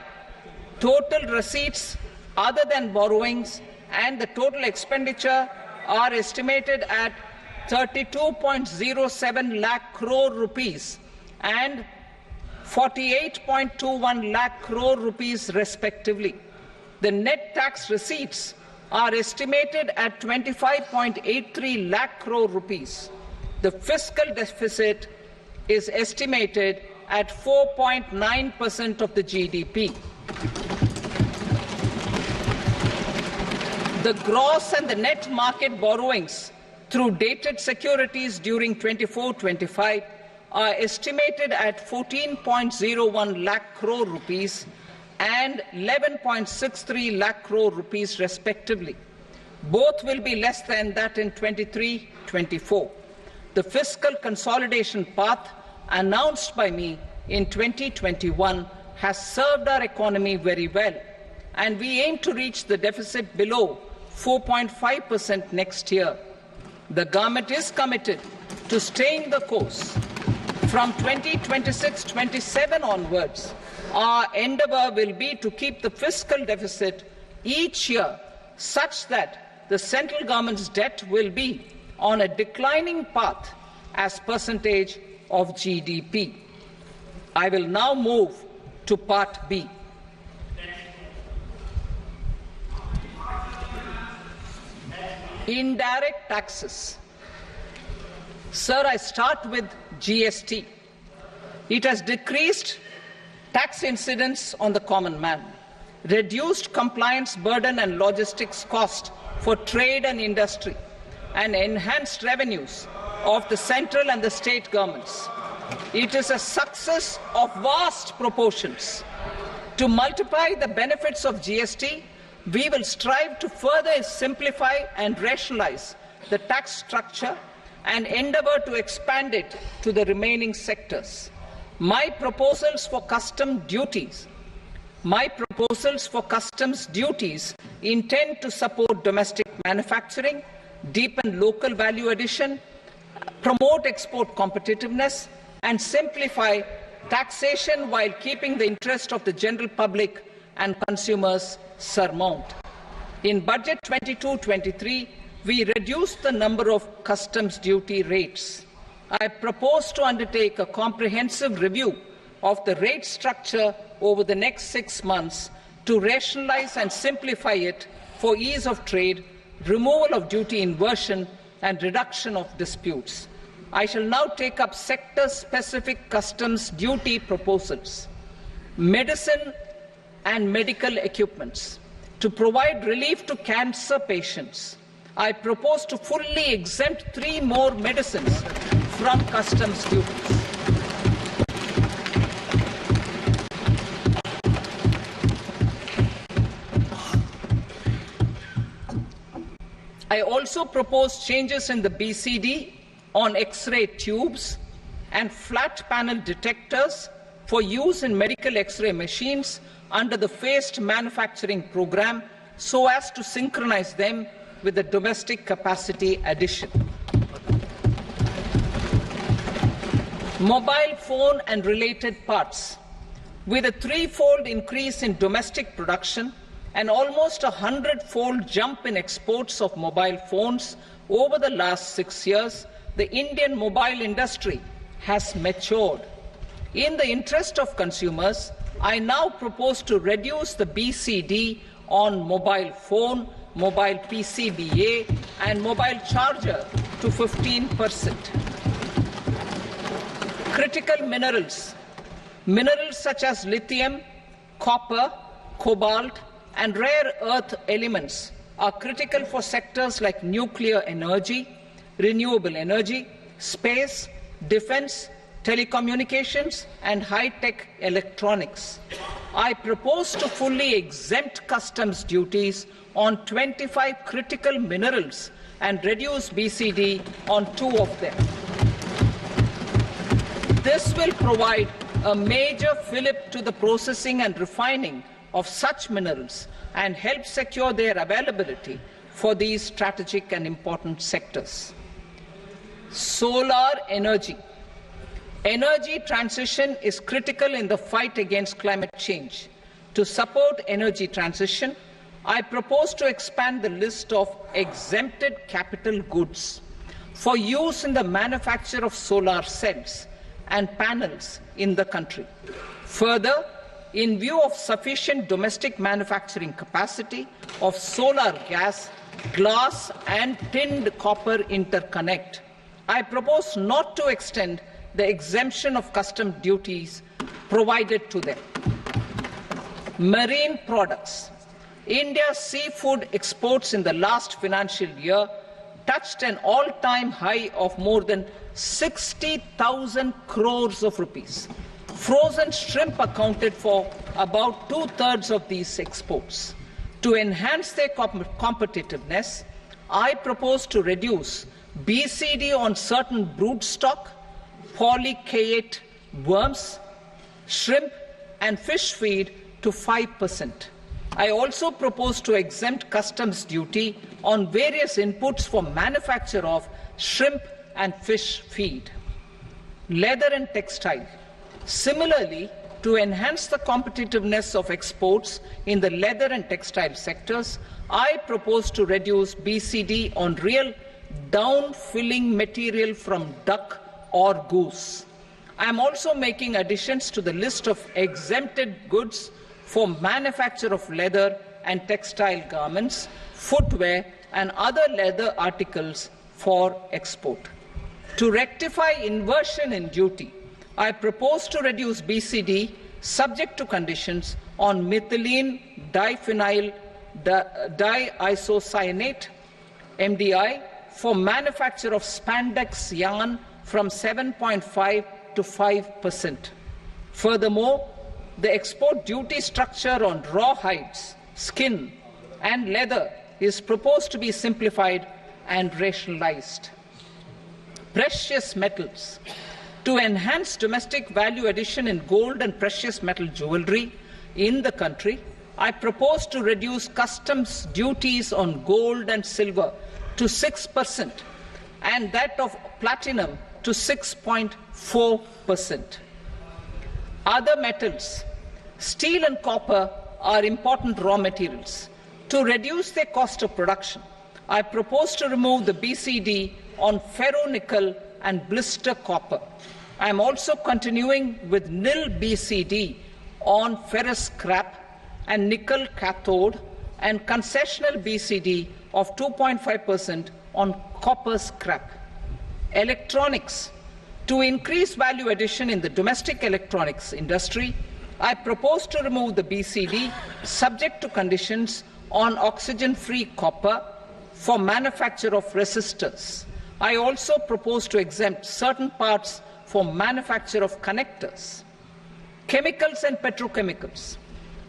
total receipts other than borrowings and the total expenditure are estimated at 32.07 lakh crore rupees and 48.21 lakh crore rupees respectively. The net tax receipts are estimated at 25.83 lakh crore rupees. The fiscal deficit is estimated at 4.9% of the GDP. The gross and the net market borrowings through dated securities during 24-25 are estimated at 14.01 lakh crore rupees and 11.63 lakh crore rupees respectively. Both will be less than that in 23-24. The fiscal consolidation path announced by me in 2021 has served our economy very well, and we aim to reach the deficit below 4.5% next year. The government is committed to staying the course. From 2026-27 onwards, our endeavour will be to keep the fiscal deficit each year such that the central government's debt will be on a declining path as percentage of GDP. I will now move to Part B. Indirect taxes. Sir, I start with GST. It has decreased tax incidence on the common man, reduced compliance burden and logistics cost for trade and industry, and enhanced revenues of the central and the state governments. It is a success of vast proportions. To multiply the benefits of GST, we will strive to further simplify and rationalize the tax structure and endeavour to expand it to the remaining sectors. My proposals for customs duties intend to support domestic manufacturing, deepen local value addition, promote export competitiveness, and simplify taxation while keeping the interest of the general public and consumers surmount. In Budget 22-23, we reduced the number of customs duty rates. I propose to undertake a comprehensive review of the rate structure over the next 6 months to rationalize and simplify it for ease of trade, removal of duty inversion, and reduction of disputes. I shall now take up sector-specific customs duty proposals. Medicine and medical equipments. To provide relief to cancer patients, I propose to fully exempt 3 more medicines from customs duties. I also propose changes in the BCD on X-ray tubes and flat panel detectors for use in medical X-ray machines under the phased manufacturing program so as to synchronize them with the domestic capacity addition. Mobile phone and related parts. With a 3-fold increase in domestic production and almost a 100-fold jump in exports of mobile phones over the last 6 years, the Indian mobile industry has matured. In the interest of consumers, I now propose to reduce the BCD on mobile phone, mobile PCBA, and mobile charger to 15%. Critical minerals. Minerals such as lithium, copper, cobalt, and rare earth elements are critical for sectors like nuclear energy, renewable energy, space, defense, telecommunications, and high-tech electronics. I propose to fully exempt customs duties on 25 critical minerals and reduce BCD on 2 of them. This will provide a major fillip to the processing and refining of such minerals and help secure their availability for these strategic and important sectors. Solar energy. Energy transition is critical in the fight against climate change. To support energy transition, I propose to expand the list of exempted capital goods for use in the manufacture of solar cells and panels in the country. Further, in view of sufficient domestic manufacturing capacity of solar gas, glass and tinned copper interconnect, I propose not to extend the exemption of custom duties provided to them. Marine products. India's seafood exports in the last financial year touched an all-time high of more than 60,000 crores of rupees. Frozen shrimp accounted for about 2/3 of these exports. To enhance their competitiveness, I propose to reduce BCD on certain broodstock, polychaete worms, shrimp and fish feed to 5%. I also propose to exempt customs duty on various inputs for manufacture of shrimp and fish feed. Leather and textile. Similarly, to enhance the competitiveness of exports in the leather and textile sectors, I propose to reduce BCD on real down-filling material from duck or goose. I am also making additions to the list of exempted goods for manufacture of leather and textile garments, footwear and other leather articles for export. To rectify inversion in duty, I propose to reduce BCD subject to conditions on methylene diphenyl diisocyanate (MDI) for manufacture of spandex yarn from 7.5 to 5%. Furthermore, the export duty structure on raw hides, skin and leather is proposed to be simplified and rationalized. Precious metals. To enhance domestic value addition in gold and precious metal jewellery in the country, I propose to reduce customs duties on gold and silver to 6% and that of platinum to 6.4%. Other metals. Steel and copper are important raw materials. To reduce their cost of production, I propose to remove the BCD on ferronickel and blister copper. I am also continuing with nil BCD on ferrous scrap and nickel cathode and concessional BCD of 2.5% on copper scrap. Electronics. To increase value addition in the domestic electronics industry, I propose to remove the BCD subject to conditions on oxygen-free copper for manufacture of resistors. I also propose to exempt certain parts for manufacture of connectors. Chemicals and petrochemicals.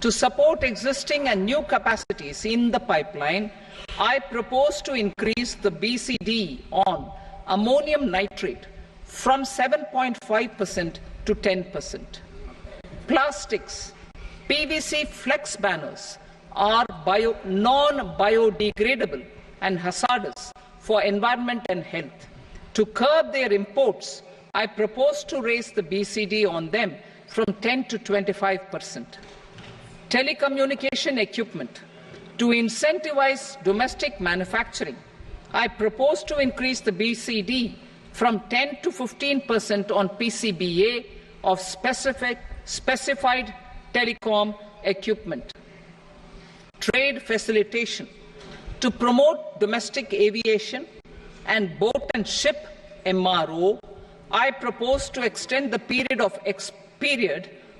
To support existing and new capacities in the pipeline, I propose to increase the BCD on ammonium nitrate from 7.5% to 10%. Plastics. PVC flex banners are non-biodegradable and hazardous for environment and health. To curb their imports, I propose to raise the BCD on them from 10 to 25%. Telecommunication equipment. To incentivize domestic manufacturing, I propose to increase the BCD from 10 to 15% on PCBA of specified telecom equipment. Trade facilitation. To promote domestic aviation and boat and ship MRO, I propose to extend the period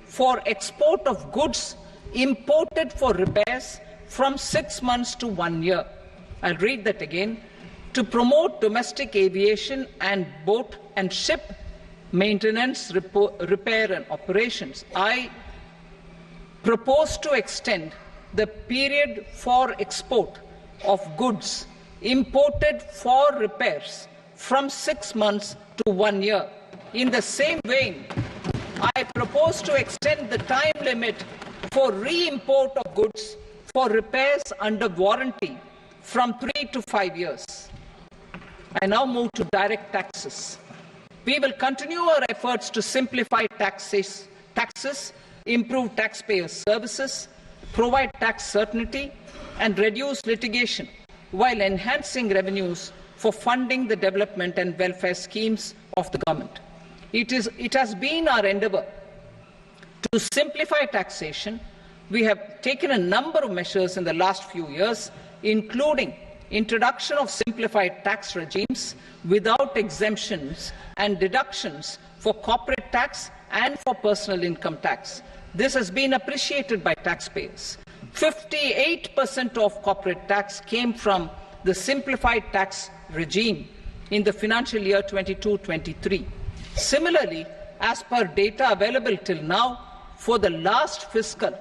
for export of goods imported for repairs from 6 months to 1 year. I'll read that again. To promote domestic aviation and boat and ship maintenance, repair and operations, I propose to extend the period for export of goods imported for repairs from 6 months to 1 year. In the same vein, I propose to extend the time limit for re-import of goods for repairs under warranty from 3 to 5 years. I now move to direct taxes. We will continue our efforts to simplify taxes, improve taxpayer services, provide tax certainty, and reduce litigation while enhancing revenues for funding the development and welfare schemes of the government. It has been our endeavour to simplify taxation. We have taken a number of measures in the last few years, including introduction of simplified tax regimes without exemptions and deductions for corporate tax and for personal income tax. This has been appreciated by taxpayers. 58% of corporate tax came from the simplified tax regime in the financial year 22-23. Similarly, as per data available till now, for the last fiscal,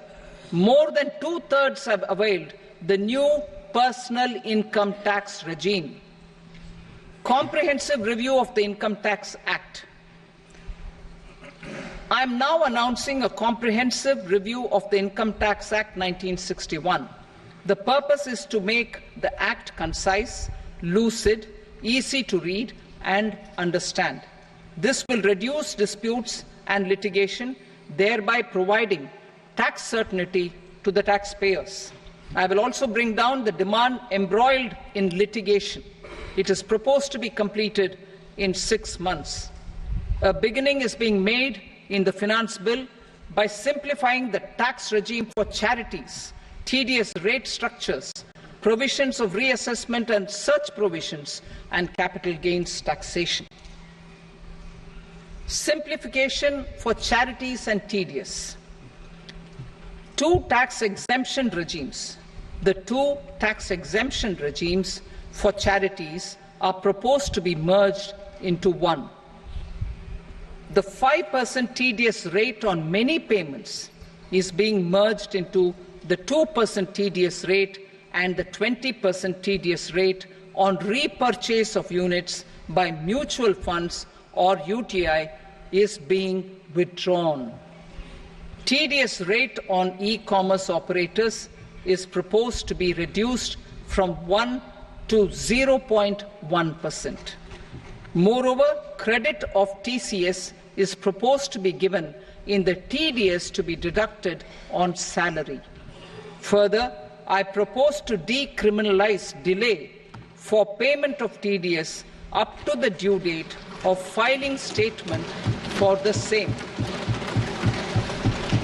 more than 2/3 have availed the new personal income tax regime. Comprehensive review of the Income Tax Act. I am now announcing a comprehensive review of the Income Tax Act 1961. The purpose is to make the Act concise, lucid, easy to read and understand. This will reduce disputes and litigation, thereby providing tax certainty to the taxpayers. I will also bring down the demand embroiled in litigation. It is proposed to be completed in 6 months. A beginning is being made in the Finance Bill by simplifying the tax regime for charities, tedious rate structures, provisions of reassessment and such provisions, and capital gains taxation. Simplification for charities and tedious. Two tax exemption regimes. The two tax exemption regimes for charities are proposed to be merged into one. The 5% tedious rate on many payments is being merged into the 2% tedious rate, and the 20% tedious rate on repurchase of units by mutual funds or UTI is being withdrawn. Tedious rate on e-commerce operators is proposed to be reduced from 1 to 0.1%. Moreover, credit of TCS is proposed to be given in the TDS to be deducted on salary. Further, I propose to decriminalize delay for payment of TDS up to the due date of filing statement for the same.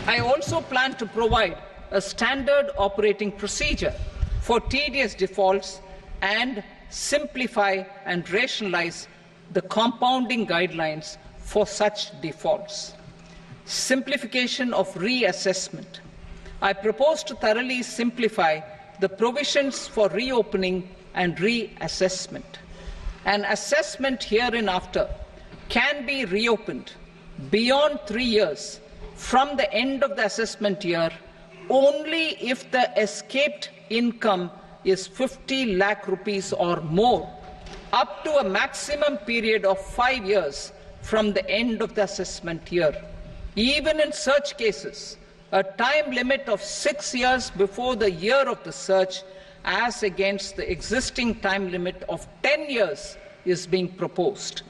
I also plan to provide a standard operating procedure for TDS defaults and simplify and rationalize the compounding guidelines for such defaults. Simplification of reassessment. I propose to thoroughly simplify the provisions for reopening and reassessment. An assessment hereinafter can be reopened beyond 3 years from the end of the assessment year only if the escaped income is 50 lakh rupees or more, up to a maximum period of 5 years from the end of the assessment year. Even in such cases, a time limit of 6 years before the year of the search, as against the existing time limit of 10 years, is being proposed.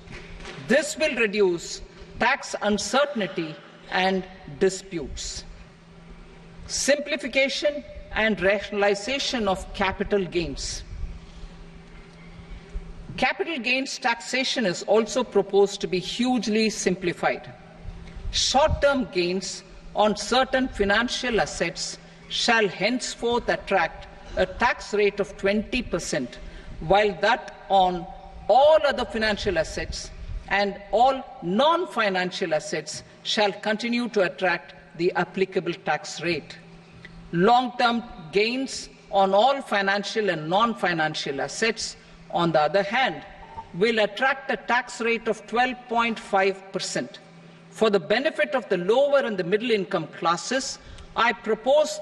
This will reduce tax uncertainty and disputes. Simplification and rationalization of capital gains. Capital gains taxation is also proposed to be hugely simplified. Short-term gains on certain financial assets shall henceforth attract a tax rate of 20%, while that on all other financial assets and all non-financial assets shall continue to attract the applicable tax rate. Long-term gains on all financial and non-financial assets, on the other hand, will attract a tax rate of 12.5%. For the benefit of the lower and the middle income classes, I propose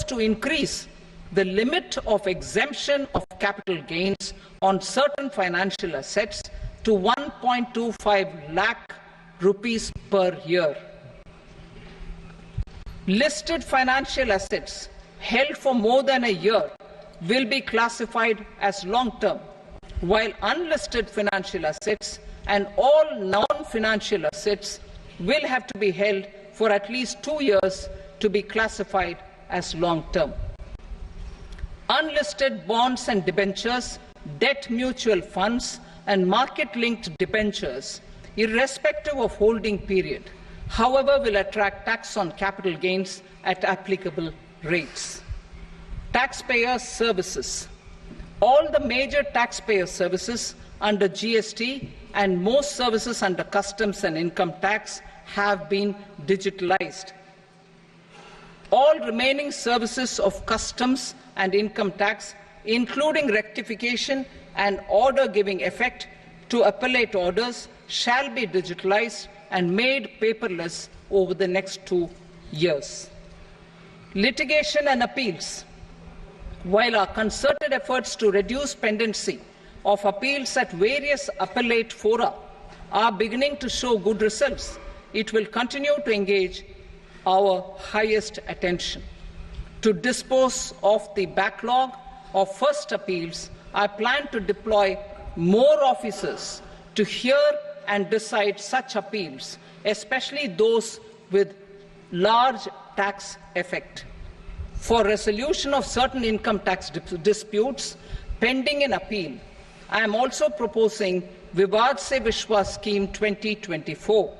to increase the limit of exemption of capital gains on certain financial assets to 1.25 lakh rupees per year. Listed financial assets held for more than a year will be classified as long-term, while unlisted financial assets and all non-financial assets will have to be held for at least 2 years to be classified as long-term. Unlisted bonds and debentures, debt mutual funds, and market-linked debentures, irrespective of holding period, however, will attract tax on capital gains at applicable rates. Taxpayer services. All the major taxpayer services under GST and most services under customs and income tax have been digitalized. All remaining services of customs and income tax, including rectification and order giving effect to appellate orders, shall be digitalized and made paperless over the next 2 years. Litigation and appeals. While our concerted efforts to reduce pendency of appeals at various appellate fora are beginning to show good results, it will continue to engage our highest attention. To dispose of the backlog of first appeals, I plan to deploy more officers to hear and decide such appeals, especially those with large tax effect. For resolution of certain income tax disputes pending in appeal, I am also proposing Vivad Se Vishwas Scheme 2024.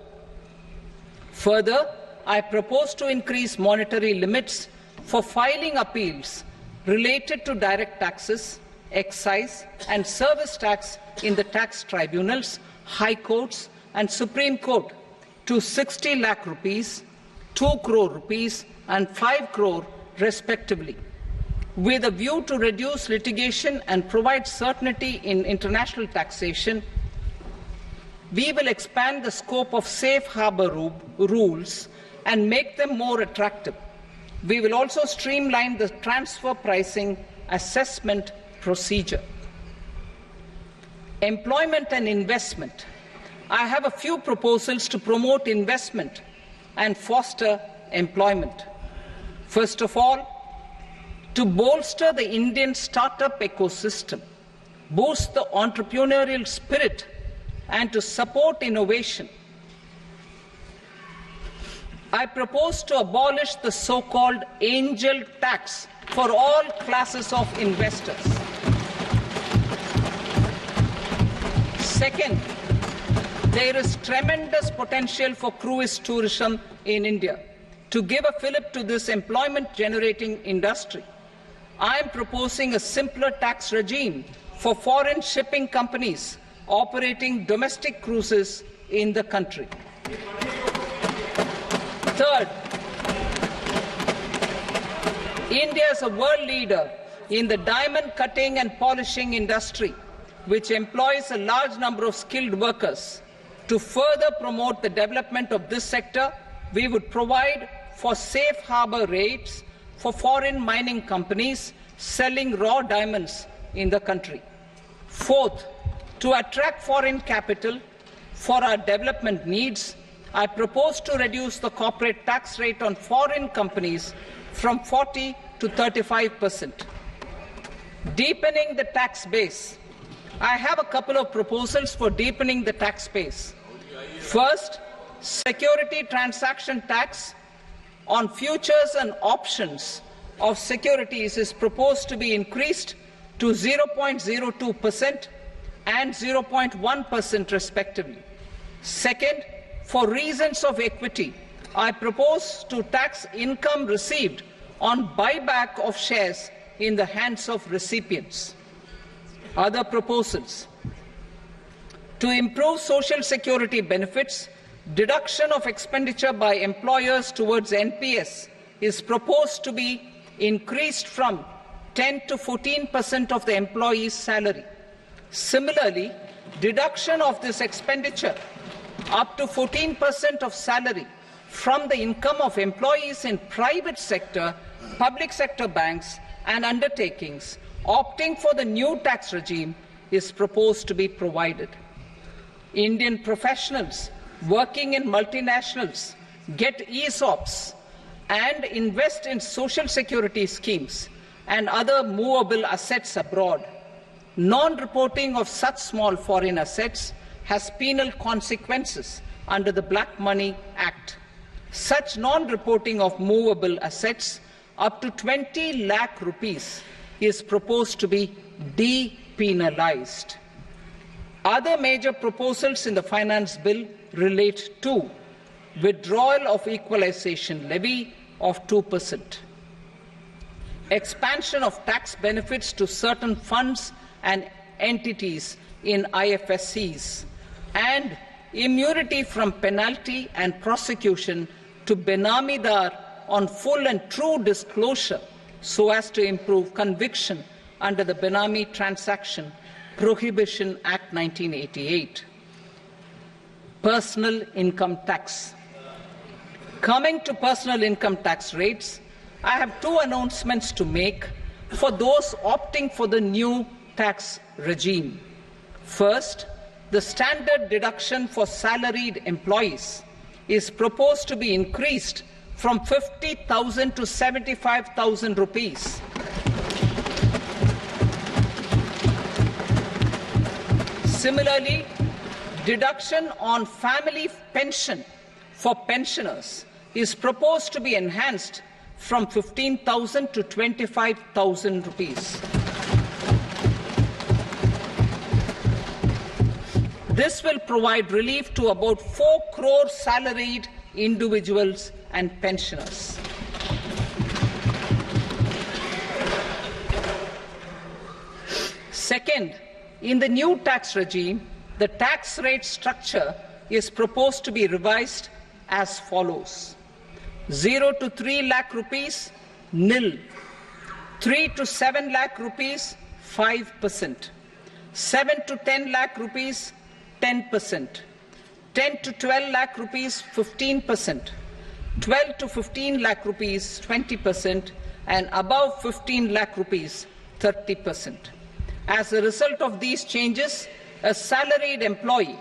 Further, I propose to increase monetary limits for filing appeals related to direct taxes, excise and service tax in the tax tribunals, high courts and Supreme Court to 60 lakh rupees, 2 crore rupees and 5 crore respectively. With a view to reduce litigation and provide certainty in international taxation, we will expand the scope of safe harbour rules and make them more attractive. We will also streamline the transfer pricing assessment procedure. Employment and investment. I have a few proposals to promote investment and foster employment. First of all, to bolster the Indian startup ecosystem, boost the entrepreneurial spirit, and to support innovation, I propose to abolish the so-called angel tax for all classes of investors. Second, there is tremendous potential for cruise tourism in India. To give a fillip to this employment-generating industry, I am proposing a simpler tax regime for foreign shipping companies operating domestic cruises in the country. Third, India is a world leader in the diamond cutting and polishing industry, which employs a large number of skilled workers. To further promote the development of this sector, we would provide for safe harbour rates for foreign mining companies selling raw diamonds in the country. Fourth, to attract foreign capital for our development needs, I propose to reduce the corporate tax rate on foreign companies from 40 to 35%. Deepening the tax base. I have a couple of proposals for deepening the tax base. First, security transaction tax on futures and options of securities is proposed to be increased to 0.02% and 0.1% respectively. Second, for reasons of equity, I propose to tax income received on buyback of shares in the hands of recipients. Other proposals. To improve social security benefits, deduction of expenditure by employers towards NPS is proposed to be increased from 10 to 14% of the employee's salary. Similarly, deduction of this expenditure up to 14% of salary from the income of employees in private sector, public sector banks and undertakings opting for the new tax regime is proposed to be provided. Indian professionals working in multinationals get ESOPs and invest in social security schemes and other movable assets abroad. Non-reporting of such small foreign assets has penal consequences under the Black Money Act. Such non-reporting of movable assets up to 20 lakh rupees is proposed to be depenalized. Other major proposals in the finance bill relate to withdrawal of equalization levy of 2%, expansion of tax benefits to certain funds and entities in IFSCs, and immunity from penalty and prosecution to Benamidar on full and true disclosure so as to improve conviction under the Benami Transaction Prohibition Act 1988. Personal income tax. Coming to personal income tax rates, I have two announcements to make for those opting for the new tax regime. First, the standard deduction for salaried employees is proposed to be increased from 50,000 to 75,000 rupees. Similarly, deduction on family pension for pensioners is proposed to be enhanced from 15,000 to 25,000 rupees. This will provide relief to about 4 crore salaried individuals and pensioners. Second, in the new tax regime, the tax rate structure is proposed to be revised as follows: 0 to 3 lakh rupees, nil; 3 to 7 lakh rupees, 5%; 7 to 10 lakh rupees, 10%; 10 to 12 lakh rupees, 15%; 12 to 15 lakh rupees, 20%; and above 15 lakh rupees, 30%. As a result of these changes, a salaried employee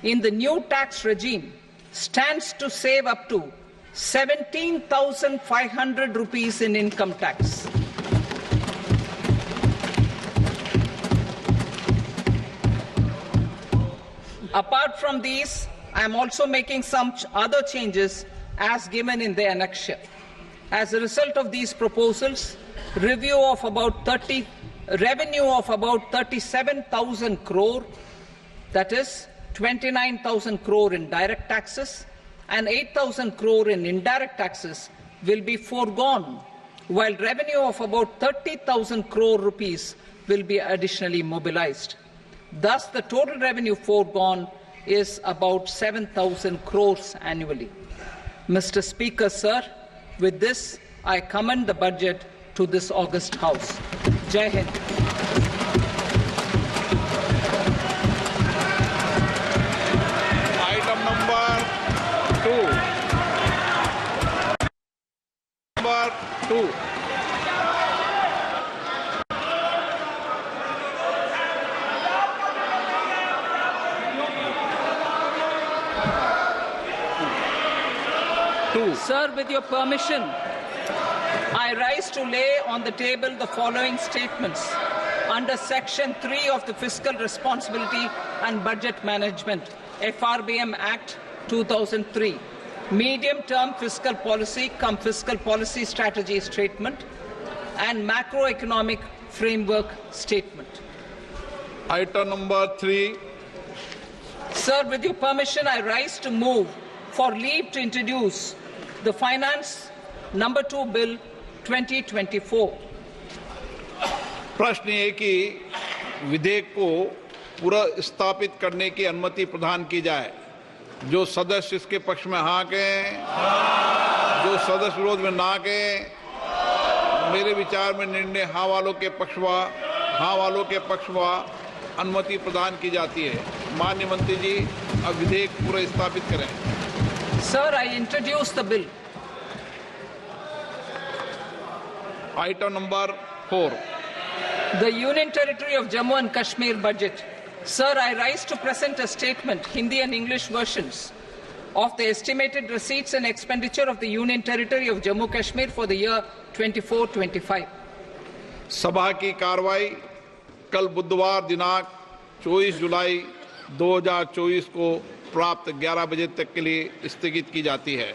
in the new tax regime stands to save up to 17,500 rupees in income tax. Apart from these, I am also making some other changes as given in the annexure. As a result of these proposals, revenue of about 37,000 crore, that is 29,000 crore in direct taxes and 8,000 crore in indirect taxes, will be foregone, while revenue of about 30,000 crore rupees will be additionally mobilized. Thus, the total revenue foregone is about 7,000 crores annually. Mr. Speaker, sir, with this, I commend the budget to this august House. Jai Hind. Item number 2. Sir, with your permission, I rise to lay on the table the following statements under Section 3 of the Fiscal Responsibility and Budget Management, FRBM Act 2003, Medium-Term Fiscal Policy cum Fiscal Policy Strategy Statement and Macroeconomic Framework Statement. Item number 3. Sir, with your permission, I rise to move for leave to introduce the Finance Number 2 Bill 2024. प्रश्न ये कि विधेयक को पूरा स्थापित करने की अनुमति प्रदान की जाए। जो सदस्य इसके पक्ष में हाँ कहें, जो सदस्य विरोध में ना कहें। मेरे विचार में निर्णय हाँ वालों के पक्ष में अनुमति प्रदान की जाती है। माननीय मंत्री जी, अब विधेयक पूरा स्थापित करें। Sir, I introduce the bill. Item number 4. The Union Territory of Jammu and Kashmir budget. Sir, I rise to present a statement, Hindi and English versions, of the estimated receipts and expenditure of the Union Territory of Jammu and Kashmir for the year 24-25. सभा की कार्रवाई कल बुधवार दिनांक 24 जुलाई 2024 को प्राप्त 11 बजे तक के लिए स्थगित की जाती है।